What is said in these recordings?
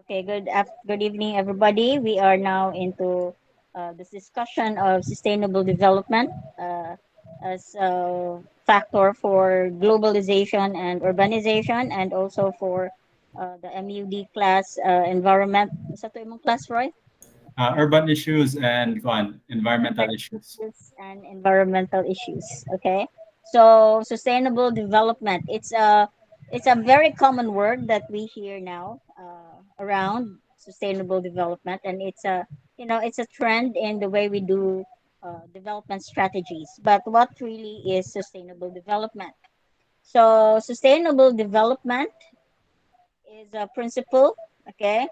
Okay, good evening, everybody. We are now into this discussion of sustainable development as a factor for globalization and urbanization, and also for the MUD class environment. Sa to imong class, Roy? Urban issues and environmental Urban issues. issues and environmental issues. Okay, so sustainable development. It's a very common word that we hear now around sustainable development, and it's a trend in the way we do development strategies. But what really is sustainable development? So sustainable development is a principle, okay,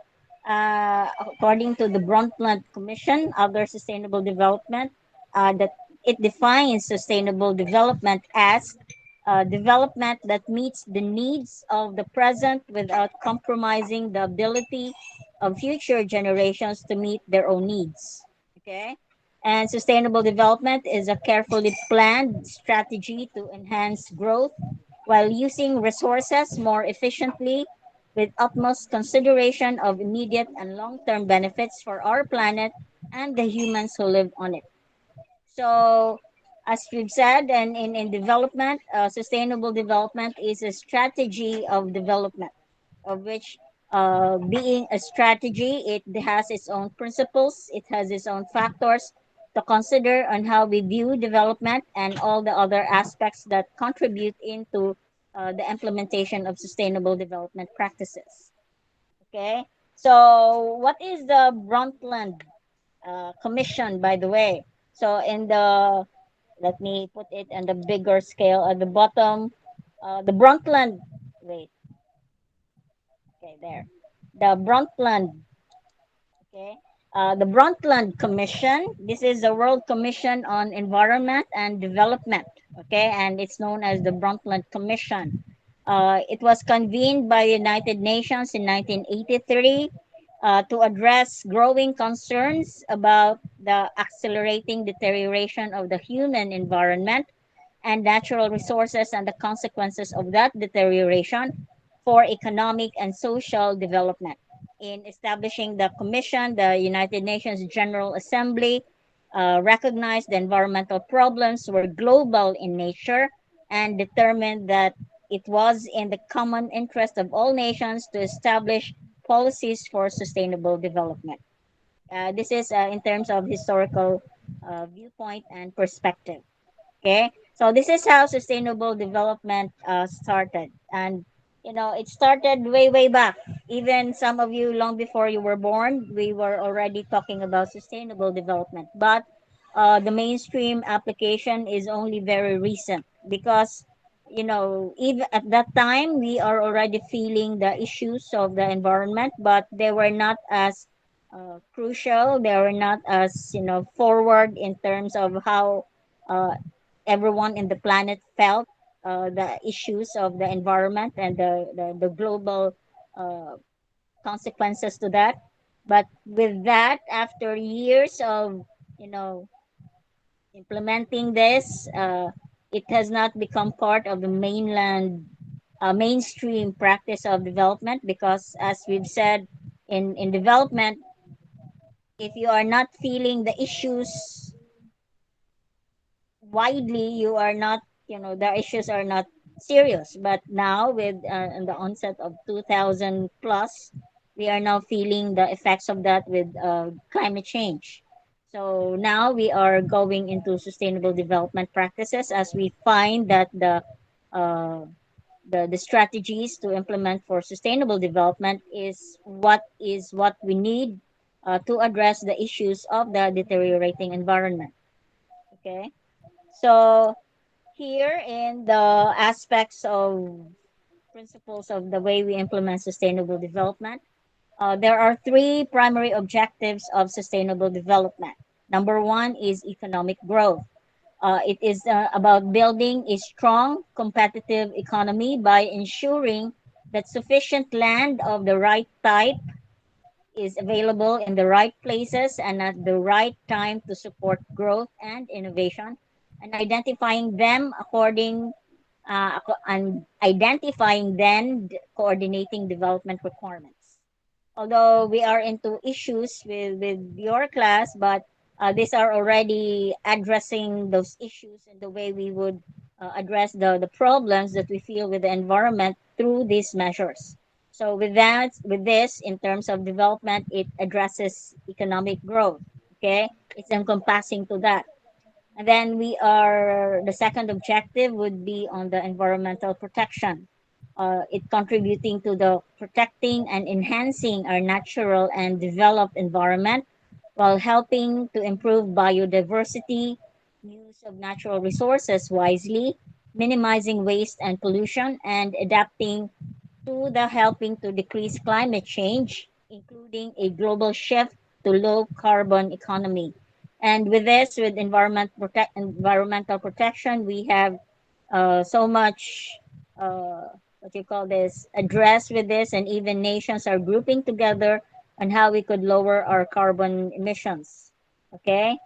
according to the Bruntland Commission, other sustainable development, that it defines sustainable development as development that meets the needs of the present without compromising the ability of future generations to meet their own needs. Okay. And sustainable development is a carefully planned strategy to enhance growth while using resources more efficiently with utmost consideration of immediate and long term benefits for our planet and the humans who live on it. So, as we've said, and in development, sustainable development is a strategy of development, of which being a strategy, it has its own principles, it has its own factors to consider on how we view development and all the other aspects that contribute into the implementation of sustainable development practices. Okay, so what is the Bruntland Commission, by the way? So let me put it on the bigger scale at the bottom. The Bruntland, wait, okay, there. The Bruntland, okay. The Bruntland Commission, this is the World Commission on Environment and Development, okay, and it's known as the Bruntland Commission. It was convened by the United Nations in 1983 to address growing concerns about the accelerating deterioration of the human environment and natural resources and the consequences of that deterioration for economic and social development. In establishing the Commission, the United Nations General Assembly recognized the environmental problems were global in nature and determined that it was in the common interest of all nations to establish policies for sustainable development. This is in terms of historical viewpoint and perspective. Okay, so this is how sustainable development started, and it started way, way back. Even some of you, long before you were born, we were already talking about sustainable development. But the mainstream application is only very recent because even at that time we are already feeling the issues of the environment, but they were not as crucial. They were not as forward in terms of how uh, everyone in the planet felt the issues of the environment and the global uh, consequences to that. But with that, after years of you know implementing this, it has not become part of the mainstream practice of development because, as we've said, in development, if you are not feeling the issues widely, you are not, the issues are not serious. But now, with the onset of 2000 plus, we are now feeling the effects of that with climate change. So now we are going into sustainable development practices as we find that uh, the strategies to implement for sustainable development is what we need to address the issues of the deteriorating environment. Okay, so here in the aspects of principles of the way we implement sustainable development, there are three primary objectives of sustainable development. Number one is economic growth. It is about building a strong competitive economy by ensuring that sufficient land of the right type is available in the right places and at the right time to support growth and innovation, and identifying them and identifying then coordinating development requirements. although we are into issues with your class, but these are already addressing those issues and the way we would address the problems that we feel with the environment through these measures. So with that, with this, in terms of development, it addresses economic growth. Okay, it's encompassing to that. And then we are the second objective would be on the environmental protection. It contributing to the protecting and enhancing our natural and developed environment while helping to improve biodiversity, use of natural resources wisely, minimizing waste and pollution, and adapting to the helping to decrease climate change, including a global shift to low carbon economy. And with this, with environmental protection, we have so much what you call this address with this, and even nations are grouping together on how we could lower our carbon emissions. Okay,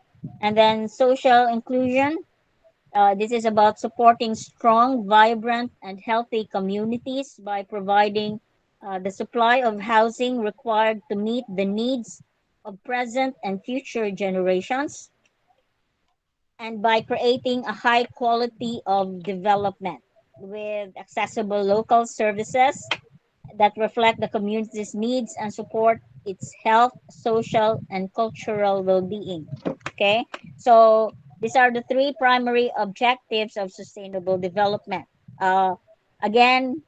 and then social inclusion, this is about supporting strong, vibrant, and healthy communities by providing the supply of housing required to meet the needs of present and future generations, and by creating a high quality of development with accessible local services that reflect the community's needs and support its health, social, and cultural well-being. Okay, so these are the three primary objectives of sustainable development. Uh, Again,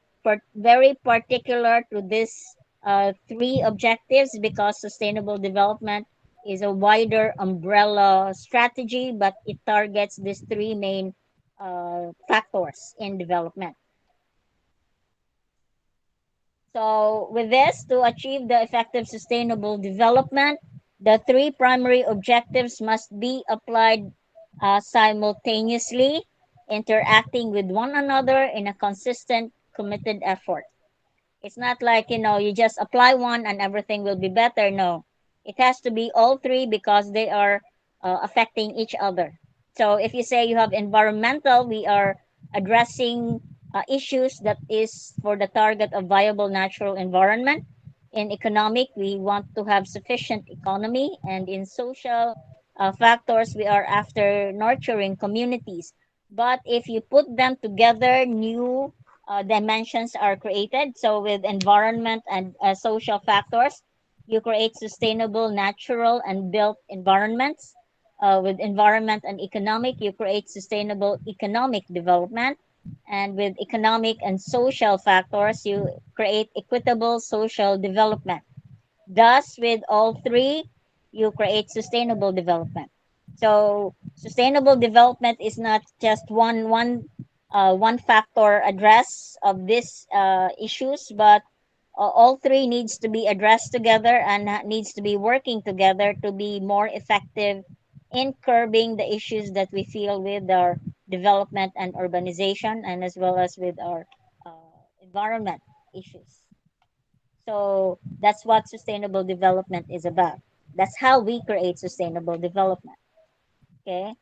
very particular to this three objectives because sustainable development is a wider umbrella strategy, but it targets these three main factors in development. So, with this, to achieve the effective sustainable development, the three primary objectives must be applied simultaneously, interacting with one another in a consistent, committed effort. It's not like, you just apply one and everything will be better. No, it has to be all three because they are affecting each other. So if you say you have environmental, we are addressing issues that is for the target of viable natural environment. In economic, we want to have sufficient economy. And in social factors, we are after nurturing communities. But if you put them together, new dimensions are created. So, with environment and social factors, you create sustainable, natural, and built environments. With environment and economic, you create sustainable economic development. And with economic and social factors, you create equitable social development. Thus, with all three, you create sustainable development. So, sustainable development is not just one factor address of these issues, but all three needs to be addressed together and needs to be working together to be more effective in curbing the issues that we feel with our development and urbanization, and as well as with our environment issues. So that's what sustainable development is about. That's how we create sustainable development. Okay.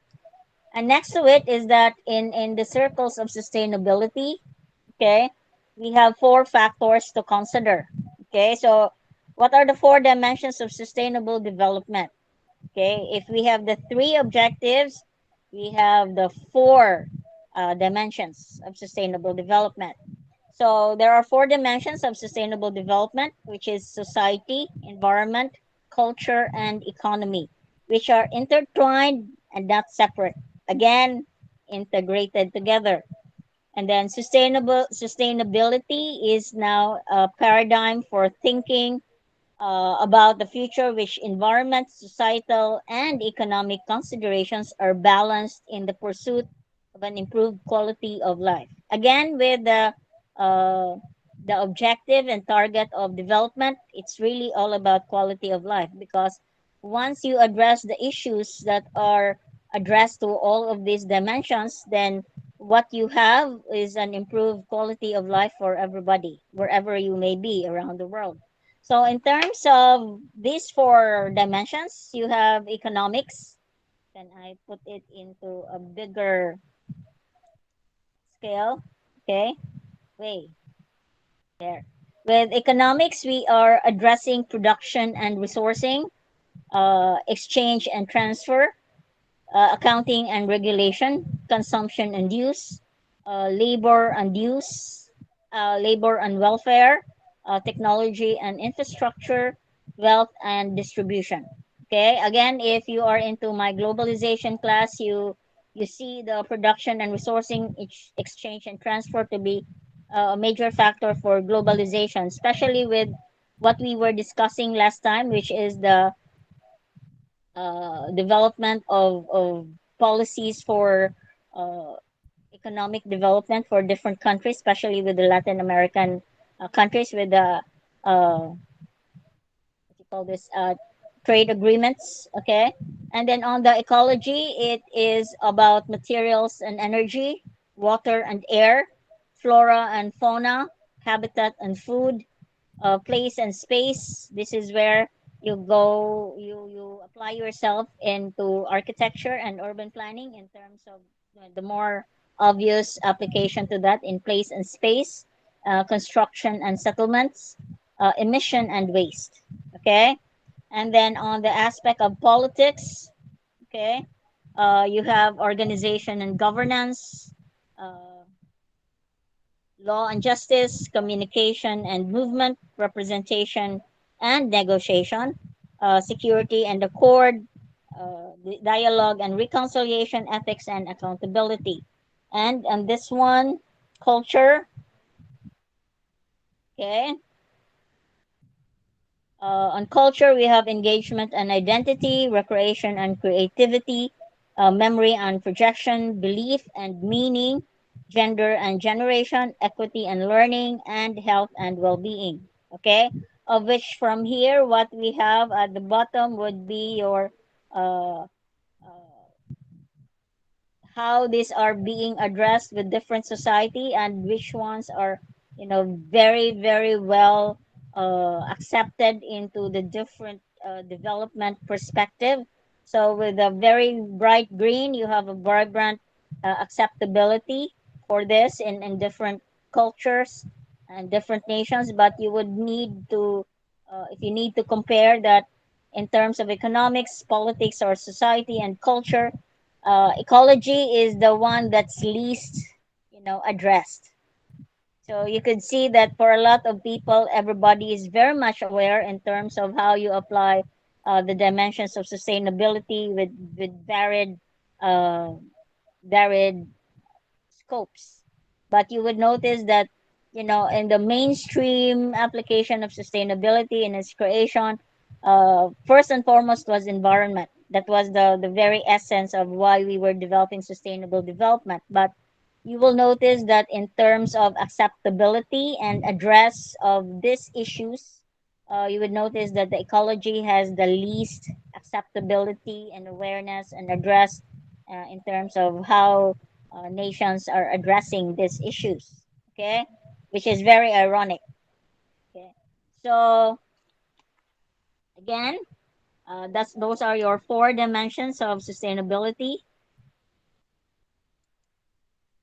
And next to it is that in the circles of sustainability, okay, we have four factors to consider. Okay. So what are the four dimensions of sustainable development? Okay. If we have the three objectives, we have the four dimensions of sustainable development. So there are four dimensions of sustainable development, which is society, environment, culture, and economy, which are intertwined and not separate. Again, integrated together. And then sustainability is now a paradigm for thinking about the future, which environment, societal, and economic considerations are balanced in the pursuit of an improved quality of life. Again, with uh, the objective and target of development, it's really all about quality of life because once you address the issues that are addressed to all of these dimensions, then what you have is an improved quality of life for everybody, wherever you may be around the world. So in terms of these four dimensions, you have economics. Then I put it into a bigger scale. Okay, wait, there. With economics, we are addressing production and resourcing, exchange and transfer, accounting and regulation, consumption and use, labor and welfare, technology and infrastructure, wealth and distribution. Okay, again, if you are into my globalization class, you see the production and resourcing, exchange and transfer to be a major factor for globalization, especially with what we were discussing last time, which is the development of policies for uh, economic development for different countries, especially with the Latin American countries with the what you call this trade agreements. Okay, and then on the ecology, it is about materials and energy, water and air, flora and fauna, habitat and food, place and space. This is where you apply yourself into architecture and urban planning in terms of the more obvious application to that in place and space, construction and settlements, emission and waste. Okay, and then on the aspect of politics, okay, you have organization and governance. Uh, Law and justice, communication and movement, representation and negotiation, security and accord, dialogue and reconciliation, ethics and accountability. And this one, culture, okay. On culture, we have engagement and identity, recreation and creativity, memory and projection, belief and meaning, gender and generation, equity and learning, and health and well being. Okay? Of which from here, what we have at the bottom would be your uh, how these are being addressed with different society and which ones are very very well accepted into the different development perspective. So with a very bright green, you have a vibrant acceptability for this in different cultures and different nations, but you would need to if you need to compare that in terms of economics, politics, or society and culture, ecology is the one that's least addressed. So you could see that for a lot of people, everybody is very much aware in terms of how you apply the dimensions of sustainability with uh, varied scopes. But you would notice that, in the mainstream application of sustainability and its creation, first and foremost was environment. That was the very essence of why we were developing sustainable development. But you will notice that in terms of acceptability and address of these issues, you would notice that the ecology has the least acceptability and awareness and address in terms of how nations are addressing these issues. Okay, which is very ironic. Okay, so again, that's those are your four dimensions of sustainability.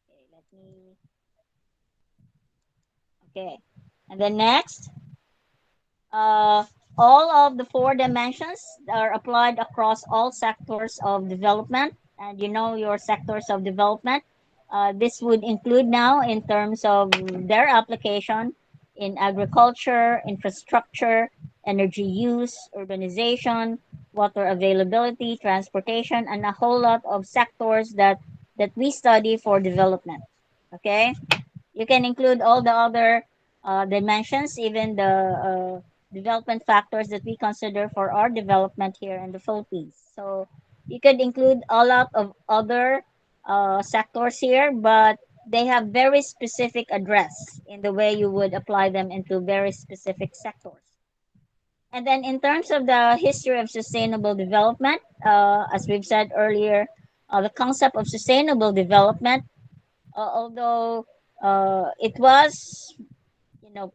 Okay, let me. Okay, and then next, Uh, all of the four dimensions are applied across all sectors of development, and your sectors of development. This would include now in terms of their application in agriculture, infrastructure, energy use, urbanization, water availability, transportation, and a whole lot of sectors that we study for development. Okay, you can include all the other dimensions, even the development factors that we consider for our development here in the Philippines. So you could include a lot of other sectors here, but they have very specific address in the way you would apply them into very specific sectors. And then in terms of the history of sustainable development, as we've said earlier, the concept of sustainable development, although it was, you know,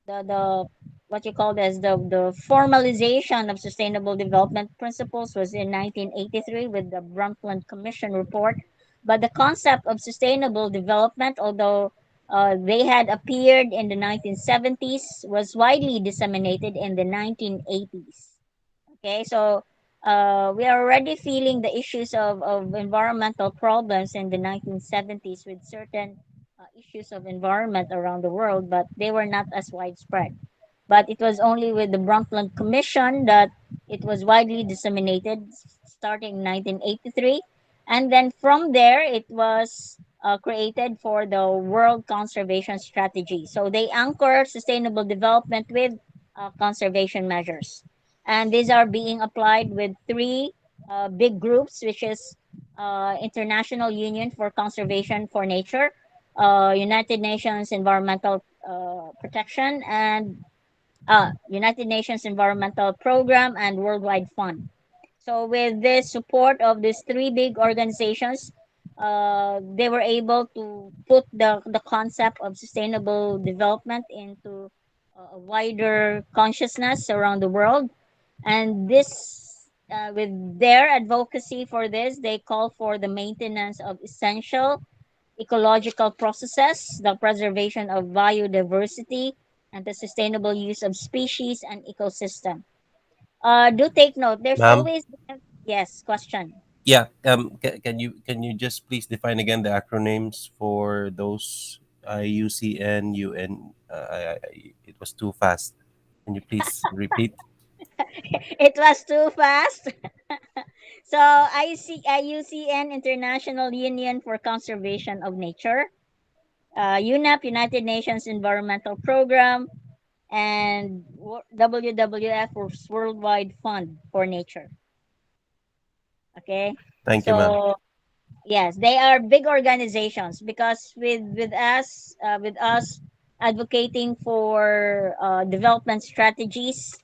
the what you call this the formalization of sustainable development principles was in 1983 with the Bruntland Commission report. But the concept of sustainable development, although They had appeared in the 1970s, was widely disseminated in the 1980s. Okay, so we are already feeling the issues of environmental problems in the 1970s with certain issues of environment around the world, but they were not as widespread. But it was only with the Bruntland Commission that it was widely disseminated starting in 1983. And then from there, it was created for the World Conservation Strategy. So they anchor sustainable development with conservation measures. And these are being applied with three big groups, which is International Union for Conservation for Nature, United Nations Environmental Protection, and United Nations Environmental Program and Worldwide Fund. So, with the support of these three big organizations, they were able to put the concept of sustainable development into a wider consciousness around the world. And this, with their advocacy for this, they call for the maintenance of essential ecological processes, the preservation of biodiversity, and the sustainable use of species and ecosystem. Do take note. There's Ma'am. always yes question. Yeah. Can you just please define again the acronyms for those UCN, UN? It was too fast. Can you please repeat? It was too fast. So IUCN International Union for Conservation of Nature, UNEP United Nations Environmental Program, and WWF Worldwide Fund for Nature. Okay, Thank you, ma'am. so yes, they are big organizations because with us advocating for development strategies,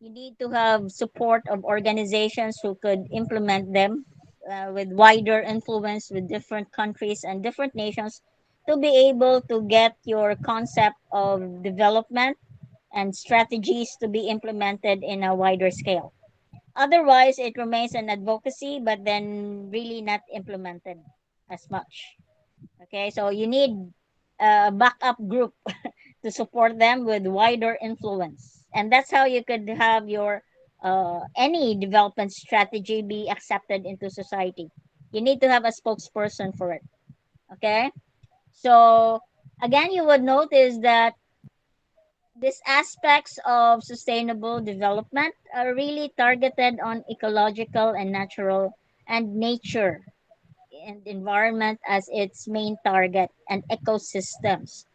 you need to have support of organizations who could implement them with wider influence with different countries and different nations to be able to get your concept of development and strategies to be implemented in a wider scale. Otherwise, it remains an advocacy, but then really not implemented as much. Okay, so you need a backup group to support them with wider influence, and that's how you could have your any development strategy be accepted into society. You need to have a spokesperson for it. Okay, so again, you would notice that these aspects of sustainable development are really targeted on ecological and natural and nature and environment as its main target and ecosystems.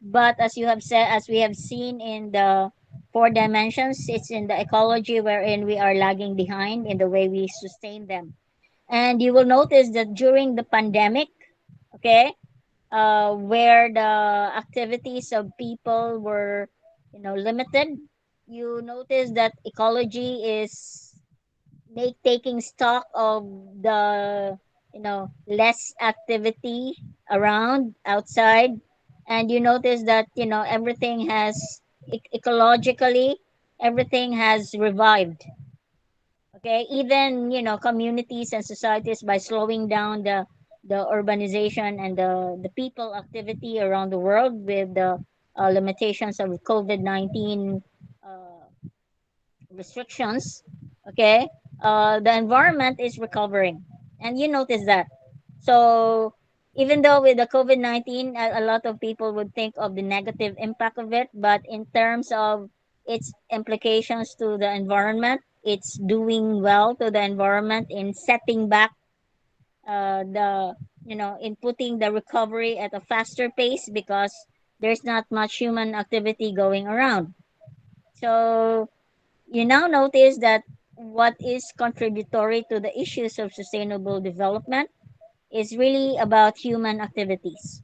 But as you have said, as we have seen in the four dimensions, it's in the ecology wherein we are lagging behind in the way we sustain them. And you will notice that during the pandemic, okay, where the activities of people were, limited, you notice that ecology is taking stock of the, less activity around outside, and you notice that everything has ecologically everything has revived. Okay, even communities and societies, by slowing down the urbanization and the people activity around the world with the limitations of COVID-19 uh, restrictions. Okay, the environment is recovering, and you notice that. So even though with the COVID-19, a lot of people would think of the negative impact of it, but in terms of its implications to the environment, it's doing well to the environment in setting back the in putting the recovery at a faster pace because there's not much human activity going around. So you now notice that what is contributory to the issues of sustainable development is really about human activities.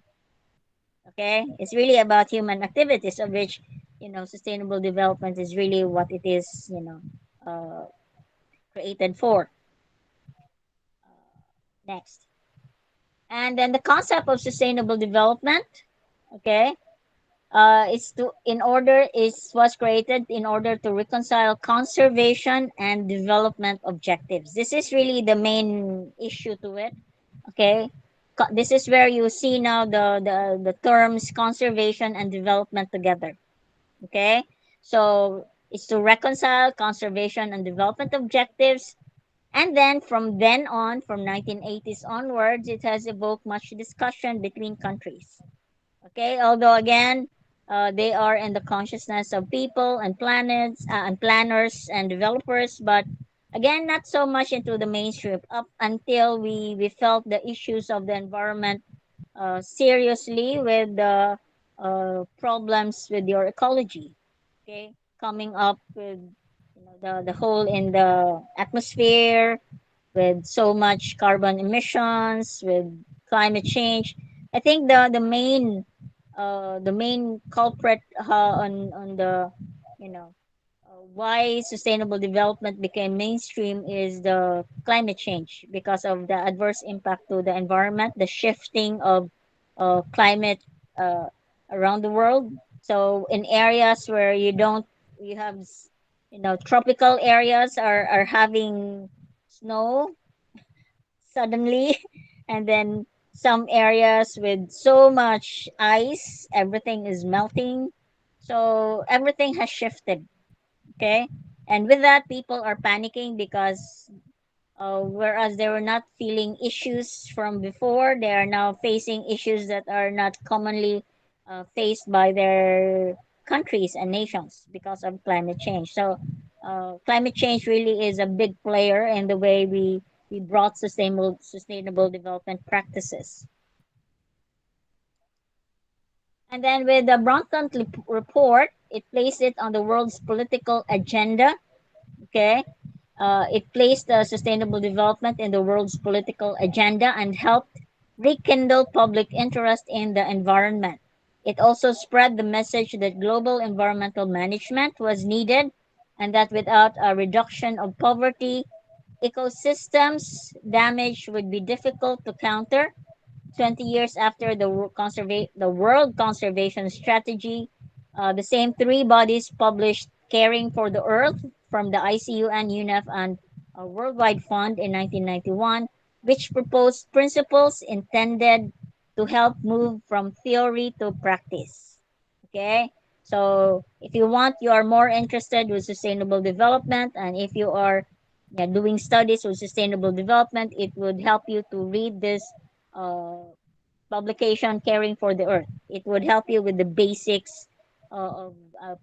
Okay, it's really about human activities, of which sustainable development is really what it is, created for. Next, and then the concept of sustainable development. Okay, is to in order is was created in order to reconcile conservation and development objectives. This is really the main issue to it. Okay, this is where you see now the terms conservation and development together. Okay, so it's to reconcile conservation and development objectives, and then from then on, from 1980s onwards, it has evoked much discussion between countries. Okay, although again, they are in the consciousness of people and planets and planners and developers, but again, not so much into the mainstream up until we felt the issues of the environment seriously with the problems with your ecology. Okay, coming up with the hole in the atmosphere, with so much carbon emissions, with climate change. I think the main culprit on the you know why sustainable development became mainstream is the climate change, because of the adverse impact to the environment, the shifting of climate uh, around the world. So in areas where you have tropical areas are having snow suddenly, and then some areas with so much ice, everything is melting. So everything has shifted. Okay, and with that, people are panicking because whereas they were not feeling issues from before, they are now facing issues that are not commonly faced by their countries and nations because of climate change. So climate change really is a big player in the way we brought sustainable development practices. And then with the report, it placed it on the world's political agenda. Okay, it placed sustainable development in the world's political agenda and helped rekindle public interest in the environment. It also spread the message that global environmental management was needed, and that without a reduction of poverty, ecosystems damage would be difficult to counter. 20 years after the World Conservation Strategy, the same three bodies published Caring for the Earth from the ICUN, UNEP, and Worldwide Fund in 1991, which proposed principles intended to help move from theory to practice. Okay? So, if you are more interested with sustainable development, and if you are doing studies with sustainable development, it would help you to read this uh, publication, Caring for the Earth. It would help you with the basics of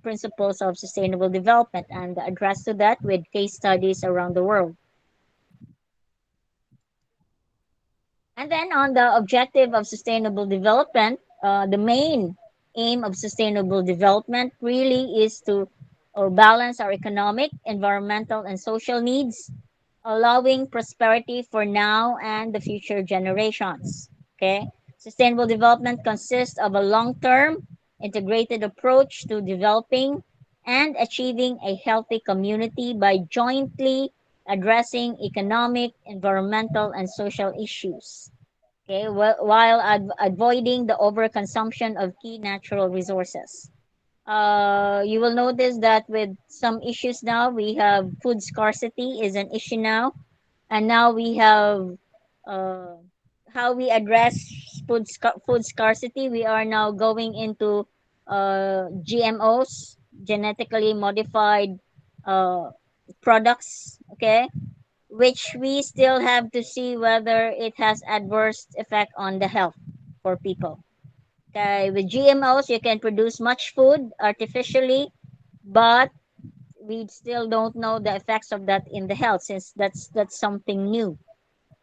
principles of sustainable development and address to that with case studies around the world. And then on the objective of sustainable development, the main aim of sustainable development really is to balance our economic, environmental, and social needs, allowing prosperity for now and the future generations. Okay? Sustainable development consists of a long-term integrated approach to developing and achieving a healthy community by jointly addressing economic, environmental, and social issues. Okay, while avoiding the overconsumption of key natural resources. You will notice that with some issues now, we have food scarcity is an issue now, and now we have uh, how we address food scarcity. We are now going into GMOs, genetically modified uh, products. Okay, which we still have to see whether it has adverse effect on the health for people. Okay, with GMOs, you can produce much food artificially, but we still don't know the effects of that in the health, since that's something new.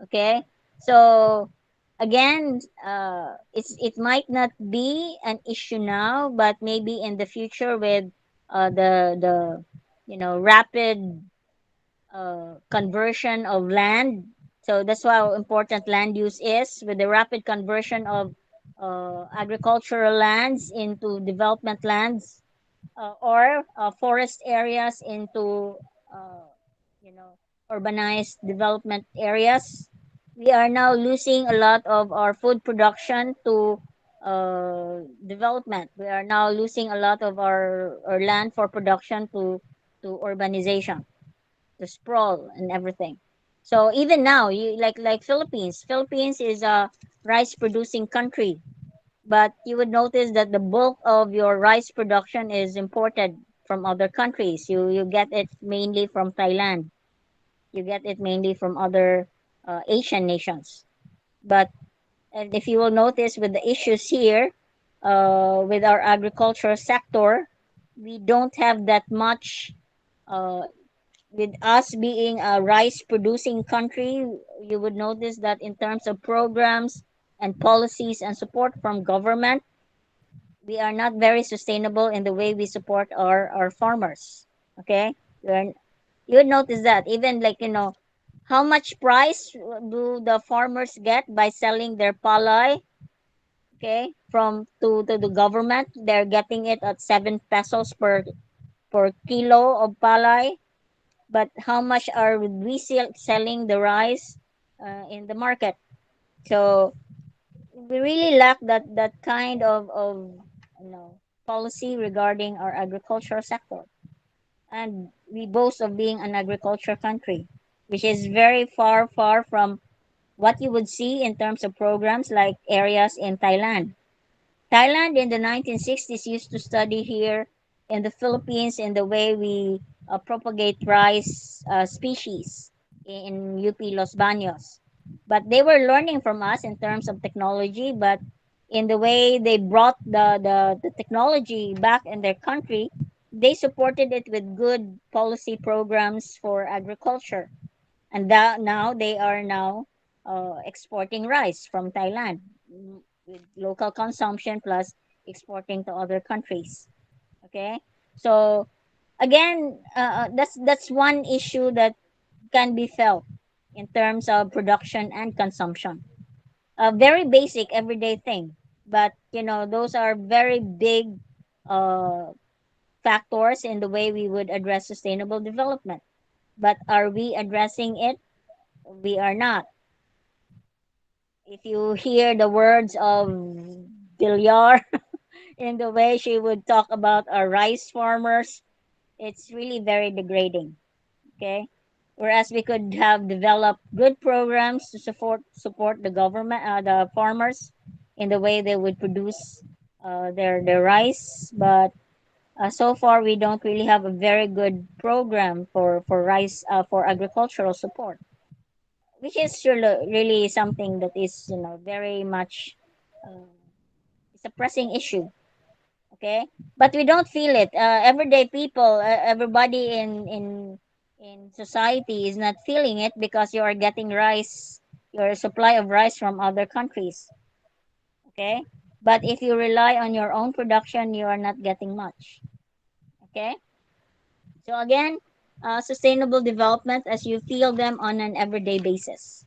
Okay, so again, it might not be an issue now, but maybe in the future with the rapid conversion of land. So that's why how important land use is, with the rapid conversion of agricultural lands into development lands, or forest areas into uh, you know urbanized development areas. We are now losing a lot of our food production to development. We are now losing a lot of our land for production to urbanization, to sprawl and everything. So even now, you like Philippines. Philippines is a rice producing country, but you would notice that the bulk of your rice production is imported from other countries. You get it mainly from Thailand. You get it mainly from other Asian nations. But and if you will notice with the issues here, with our agricultural sector, we don't have that much. With us being a rice producing country, you would notice that in terms of programs and policies and support from government, we are not very sustainable in the way we support our farmers. Okay, You're- you would notice that even like how much price do the farmers get by selling their palay, okay, from to the government. They're getting it at 7 pesos per kilo of palay, but how much are we selling the rice in the market? So we really lack that kind of policy regarding our agricultural sector, and we boast of being an agriculture country, which is very far from what you would see in terms of programs like areas in Thailand. Thailand in the 1960s used to study here in the Philippines in the way we propagate rice species in UP Los Baños. But they were learning from us in terms of technology, but in the way they brought the technology back in their country, they supported it with good policy programs for agriculture. And that now they are now exporting rice from Thailand, with local consumption plus exporting to other countries. Okay, so again, that's one issue that can be felt in terms of production and consumption. A very basic everyday thing, but those are very big uh, factors in the way we would address sustainable development. But are we addressing it? We are not. If you hear the words of Villar in the way she would talk about our rice farmers, it's really very degrading. Okay, whereas we could have developed good programs to support the government, the farmers, in the way they would produce their rice, but so far we don't really have a very good program for rice for agricultural support, which is really something that is very much uh, it's a pressing issue. Okay, but we don't feel it. Everyday people, everybody in society is not feeling it because you are getting rice, your supply of rice from other countries. Okay, but if you rely on your own production, you are not getting much. Okay, so again, sustainable development as you feel them on an everyday basis.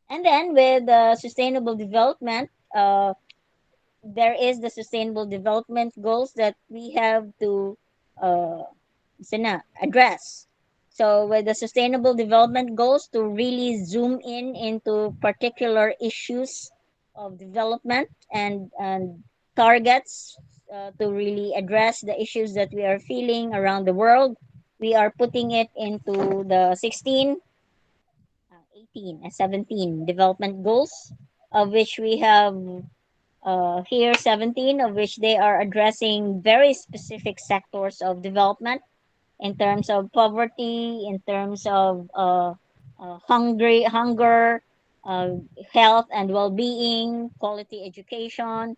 And then with sustainable development, there is the sustainable development goals that we have to uh, address. So with the sustainable development goals, to really zoom in into particular issues of development and targets to really address the issues that we are feeling around the world, we are putting it into the 16, 18, and 17 development goals, of which we have here 17, of which they are addressing very specific sectors of development in terms of poverty, in terms of hunger, uh, health and well-being, quality education,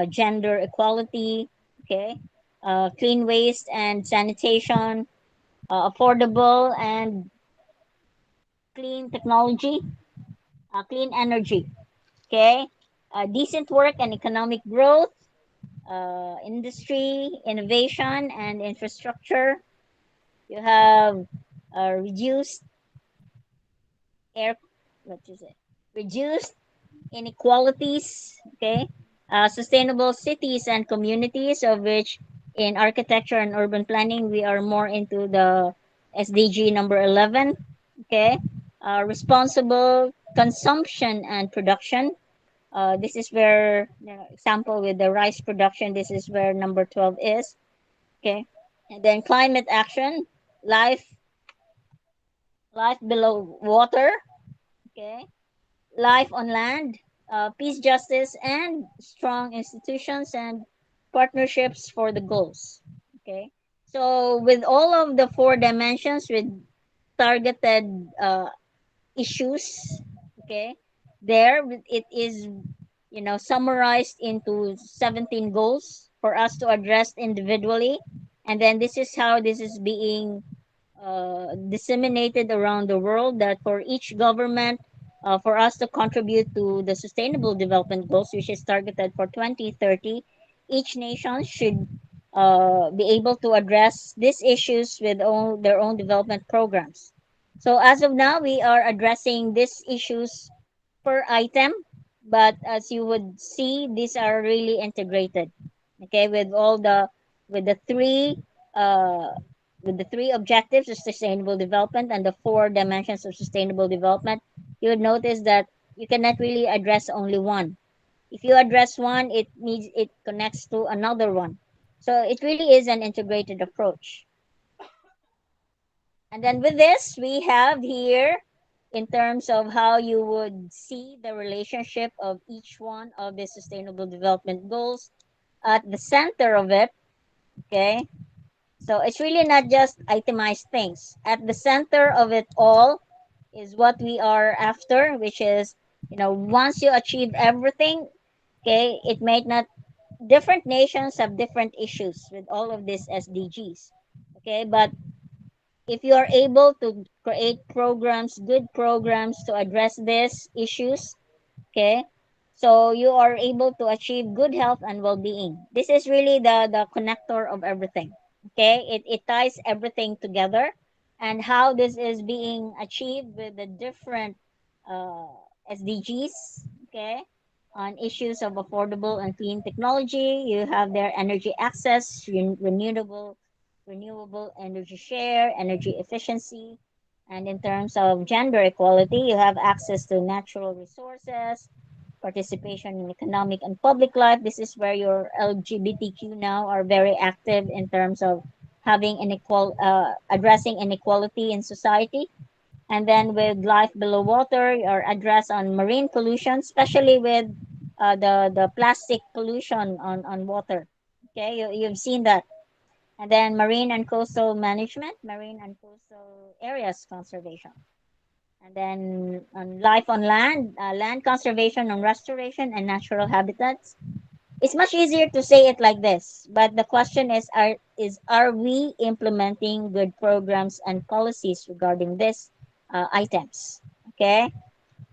gender equality, okay, clean waste and sanitation, affordable and clean technology, clean energy, okay, decent work and economic growth, industry, innovation, and infrastructure. You have reduced air, what is it? Reduced inequalities, okay? Sustainable cities and communities, of which in architecture and urban planning, we are more into the SDG number 11, okay? Responsible consumption and production. This is where, example with the rice production, this is where number 12 is, okay? And then climate action, life life below water, okay, life on land, peace, justice, and strong institutions and partnerships for the goals. Okay, so with all of the four dimensions with targeted issues, okay, it is, summarized into 17 goals for us to address individually, and then this is how this is being disseminated around the world, that for each government, for us to contribute to the sustainable development goals, which is targeted for 2030, each nation should be able to address these issues with their own development programs. So as of now, we are addressing these issues per item, but as you would see, these are really integrated. Okay, with the three uh, with the three objectives of sustainable development and the four dimensions of sustainable development, you would notice that you cannot really address only one. If you address one, it connects to another one. So it really is an integrated approach. And then with this, we have here, in terms of how you would see the relationship of each one of the sustainable development goals at the center of it. Okay. So it's really not just itemized things. At the center of it all is what we are after, which is, once you achieve everything, okay, it might not, different nations have different issues with all of these SDGs. Okay, but if you are able to create programs, good programs to address these issues, okay, so you are able to achieve good health and well-being. This is really the connector of everything. Okay, it ties everything together, and how this is being achieved with the different uh, SDGs. Okay, on issues of affordable and clean technology, you have their energy access, renewable energy share, energy efficiency, and in terms of gender equality, you have access to natural resources, participation in economic and public life. This is where your LGBTQ now are very active in terms of addressing inequality in society. And then with life below water, your address on marine pollution, especially with the plastic pollution on water. Okay, you've seen that. And then marine and coastal management, marine and coastal areas conservation. And then on life on land, land conservation and restoration and natural habitats. It's much easier to say it like this, but the question is, are we implementing good programs and policies regarding these items? Okay.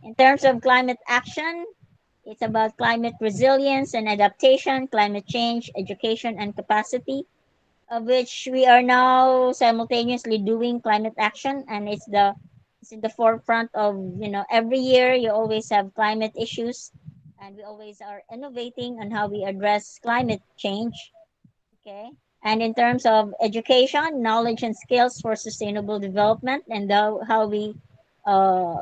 In terms of climate action, it's about climate resilience and adaptation, climate change, education, and capacity, of which we are now simultaneously doing climate action, and it's in the forefront of, every year you always have climate issues, and we always are innovating on how we address climate change. Okay, and in terms of education, knowledge and skills for sustainable development, and how we uh,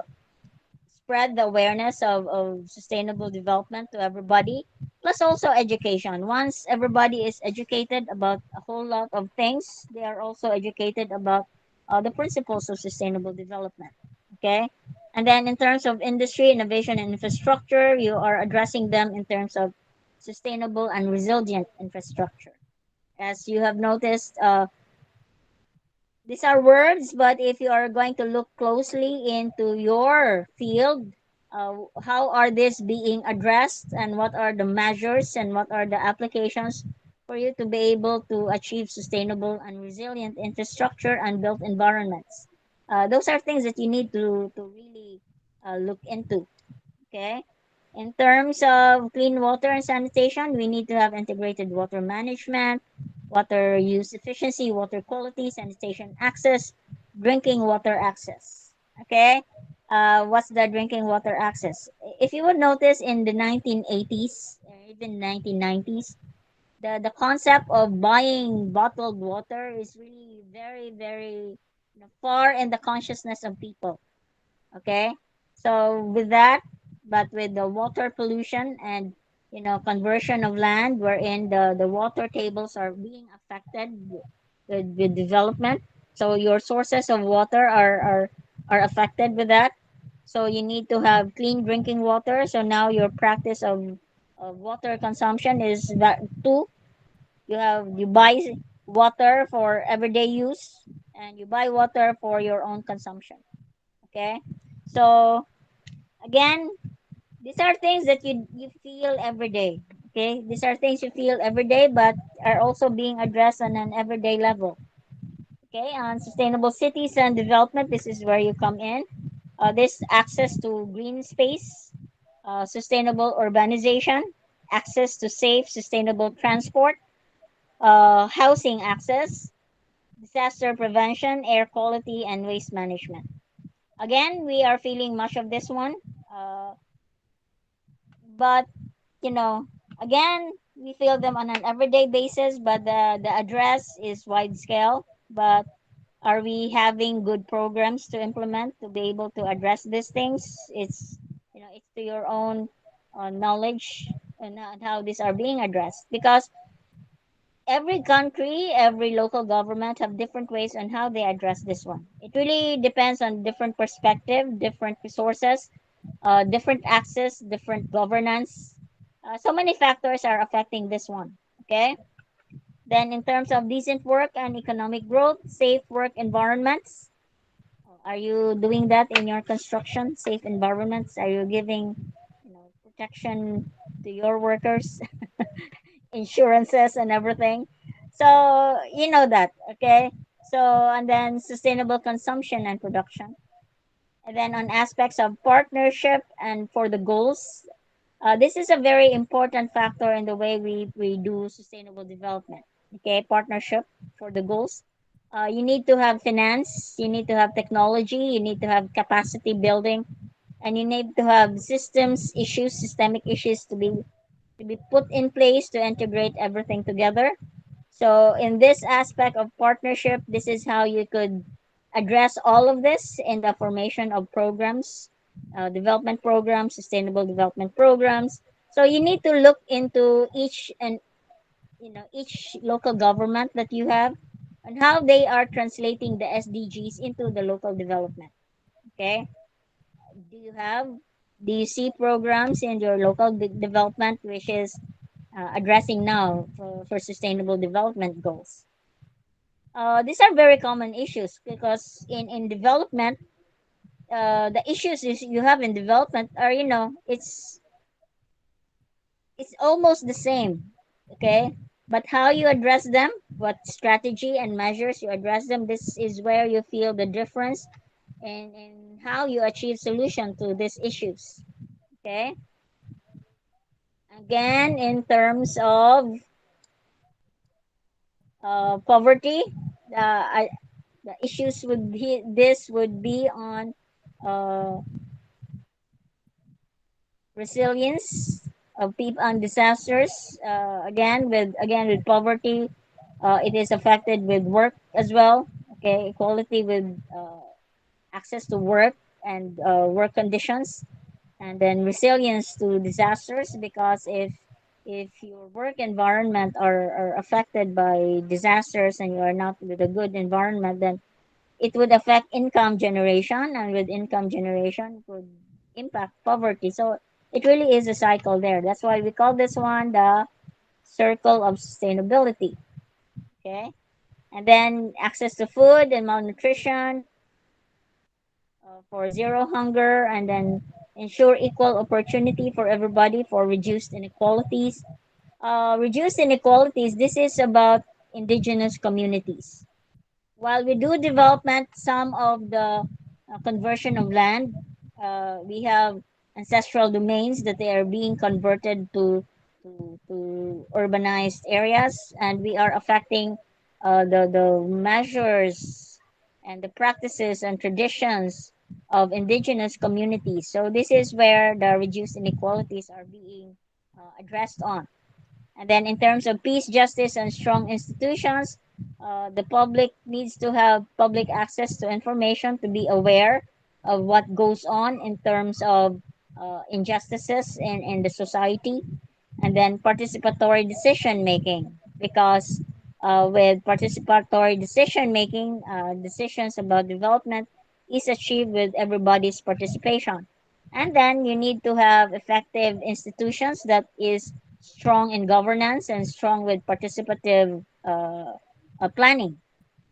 spread the awareness of sustainable development to everybody, plus also education. Once everybody is educated about a whole lot of things, they are also educated about the principles of sustainable development. Okay, and then in terms of industry, innovation, and infrastructure, you are addressing them in terms of sustainable and resilient infrastructure. As you have noticed, these are words, but if you are going to look closely into your field, how are these being addressed, and what are the measures and what are the applications for you to be able to achieve sustainable and resilient infrastructure and built environments? Those are things that you need to really look into. Okay. In terms of clean water and sanitation, we need to have integrated water management, water use efficiency, water quality, sanitation access, drinking water access. Okay. What's the drinking water access? If you would notice in the 1980s, or even 1990s, the concept of buying bottled water is really very, very, far in the consciousness of people. Okay, so with that, but with the water pollution and, conversion of land, wherein the water tables are being affected with development, so your sources of water are are affected with that. So you need to have clean drinking water. So now your practice of water consumption is that two. You buy water for everyday use, and you buy water for your own consumption. Okay. So again, these are things that you feel every day. Okay, these are things you feel every day, but are also being addressed on an everyday level. Okay, on sustainable cities and development, this is where you come in. This access to green space, sustainable urbanization, access to safe, sustainable transport, housing access, disaster prevention, air quality, and waste management. Again, we are feeling much of this one, but you know, again, we feel them on an everyday basis, but the address is wide scale. But are we having good programs to implement to be able to address these things? It's to your own knowledge and how these are being addressed, because every country, every local government have different ways on how they address this one. It really depends on different perspective, different resources, different access, different governance. So many factors are affecting this one. Okay. Then, in terms of decent work and economic growth, safe work environments. Are you doing that in your construction? Safe environments? Are you giving, protection to your workers, insurances, and everything? So you know that. Okay. So, and then sustainable consumption and production. And then on aspects of partnership and for the goals, this is a very important factor in the way we do sustainable development. Okay, partnership for the goals. You need to have finance, you need to have technology, you need to have capacity building, and you need to have systems issues, systemic issues to be put in place to integrate everything together. So, in this aspect of partnership, this is how you could address all of this in the formation of programs, development programs, sustainable development programs. So, you need to look into each local government that you have and how they are translating the SDGs into the local development. Okay, do you have do you see programs in your local development which is addressing now for sustainable development goals? These are very common issues because in development, the issues is you have in development are it's almost the same, okay? But how you address them, what strategy and measures you address them, this is where you feel the difference in how you achieve solution to these issues, okay? Again, in terms of poverty, the issues would be this would be on uh, resilience of people on disasters. Again with poverty, it is affected with work as well. Okay, equality with access to work and work conditions, and then resilience to disasters. Because if your work environment are affected by disasters and you are not with a good environment, then it would affect income generation, and with income generation it would impact poverty. So it really is a cycle there. That's why we call this one the circle of sustainability. Okay, and then access to food and malnutrition, for zero hunger, and then ensure equal opportunity for everybody for reduced inequalities. Reduced inequalities, this is about indigenous communities. While we do development, some of the conversion of land, we have ancestral domains that they are being converted to urbanized areas, and we are affecting the measures and the practices and traditions of indigenous communities. So this is where the reduced inequalities are being addressed on. And then, in terms of peace, justice, and strong institutions, the public needs to have public access to information to be aware of what goes on in terms of injustices in the society. And then, participatory decision making, because with participatory decision making, decisions about development is achieved with everybody's participation. And then you need to have effective institutions that is strong in governance and strong with participative planning,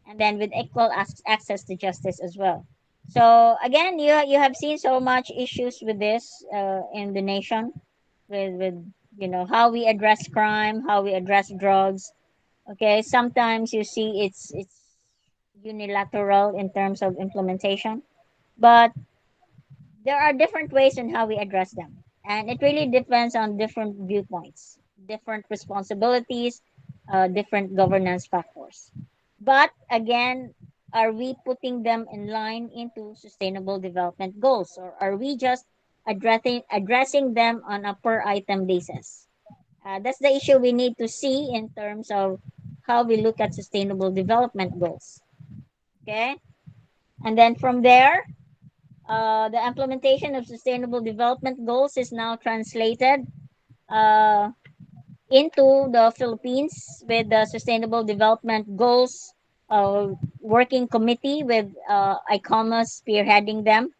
and then with equal access to justice as well. So again, you have seen so much issues with this in the nation, with how we address crime, how we address drugs. Okay, sometimes you see it's unilateral in terms of implementation, but there are different ways in how we address them, and it really depends on different viewpoints, different responsibilities, different governance factors. But again, are we putting them in line into sustainable development goals, or are we just addressing them on a per item basis? That's the issue we need to see in terms of how we look at sustainable development goals. Okay, and then from there, the implementation of sustainable development goals is now translated uh, into the Philippines with the Sustainable Development Goals Working Committee with ICOMOS spearheading them.